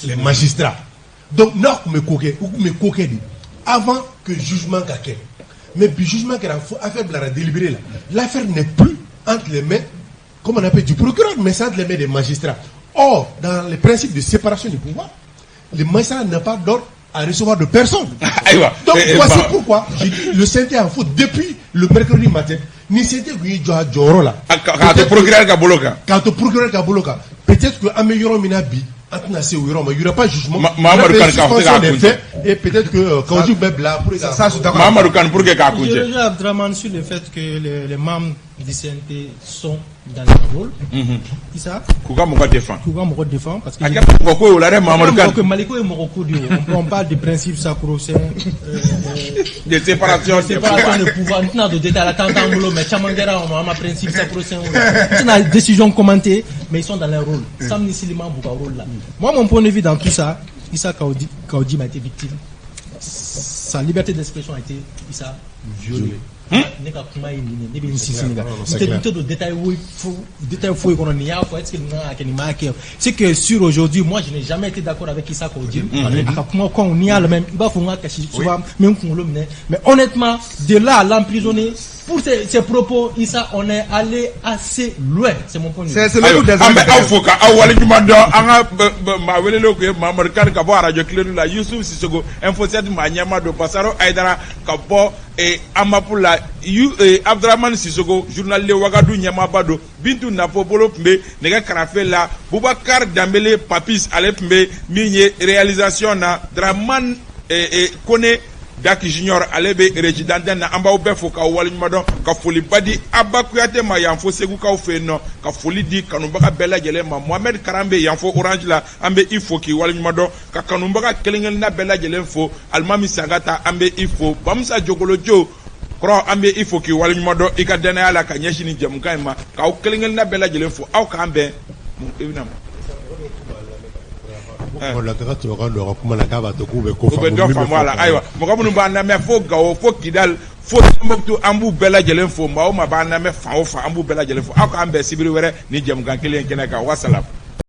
les magistrats. Donc, nous, me coquet, avant que le jugement caquet. Mais le jugement qui a affaire de la délibérée là, l'affaire n'est plus entre les mains, comment on appelle, du procureur, mais c'est entre les mains des magistrats. Or, dans les principes de séparation du pouvoir, les magistrats n'ont pas d'ordre à recevoir de personne. Donc, voici pourquoi le CNT en faute depuis le mercredi matin. Ni CNT qui est là. Quand le procureur Kaboloka. Peut-être que améliorons Minabi, il n'y aura pas de jugement. Et peut-être que quand je vais là, pour ça, je rejoins Abdraman sur le fait que les membres du CNT sont dans le rôle. Qui ça? Kouga Moko défend. Parce que on parle du principe sacro-saint de séparation de pouvoir. Nous avons des détails à mais Chamangera, on a un principe sacro-saint. On a des décisions commentées, mais ils sont dans leur rôle. Sam Nissiliman Bouga rôle là. Moi, mon point de vue dans tout ça, Issa Kaoudim a été victime. Sa liberté d'expression a été violée. C'est que sur aujourd'hui, moi je n'ai jamais été d'accord avec Issa Kaoudim. Mais honnêtement, de là à l'emprisonner, pour ses propos, Issa, on est allé assez loin. C'est mon point de vue. C'est le coup des et Amapula Abdraman Sissoko journal de Ouagadougou Nyamabado Bintou Napopolo Pmbe Nega Karafela Boubacar Dambele Papis Alepmbe Migné réalisation na Draman Kone Daki Junior Alebe résident na amba ube foka wali madon ka foli badi abakuyate ma yanfo segu ka ofeno ka foli di kanumbaka bela jele ma Mohamed Karambe yanfo orange la ambe ifo ki wali madon ka kanumbaka kelengel na bela jele fo almami sangata ambe ifo bamsa jogolo jo kro ambe ifo ki wali madon ikadana ala ka nyeshi ni jamuka ma ka kelengel na bela jele fo aw ka ambe evidemment la carte aura le recommand la cave de couper voilà aywa mokamunu bana me fo gawo fo kidal fo mboktu ambu bela jelen fo ma o ma bana me fa o fa ambu bela jelen fo aka ambe sibiri were ni jam gan kelen kenaka wasalam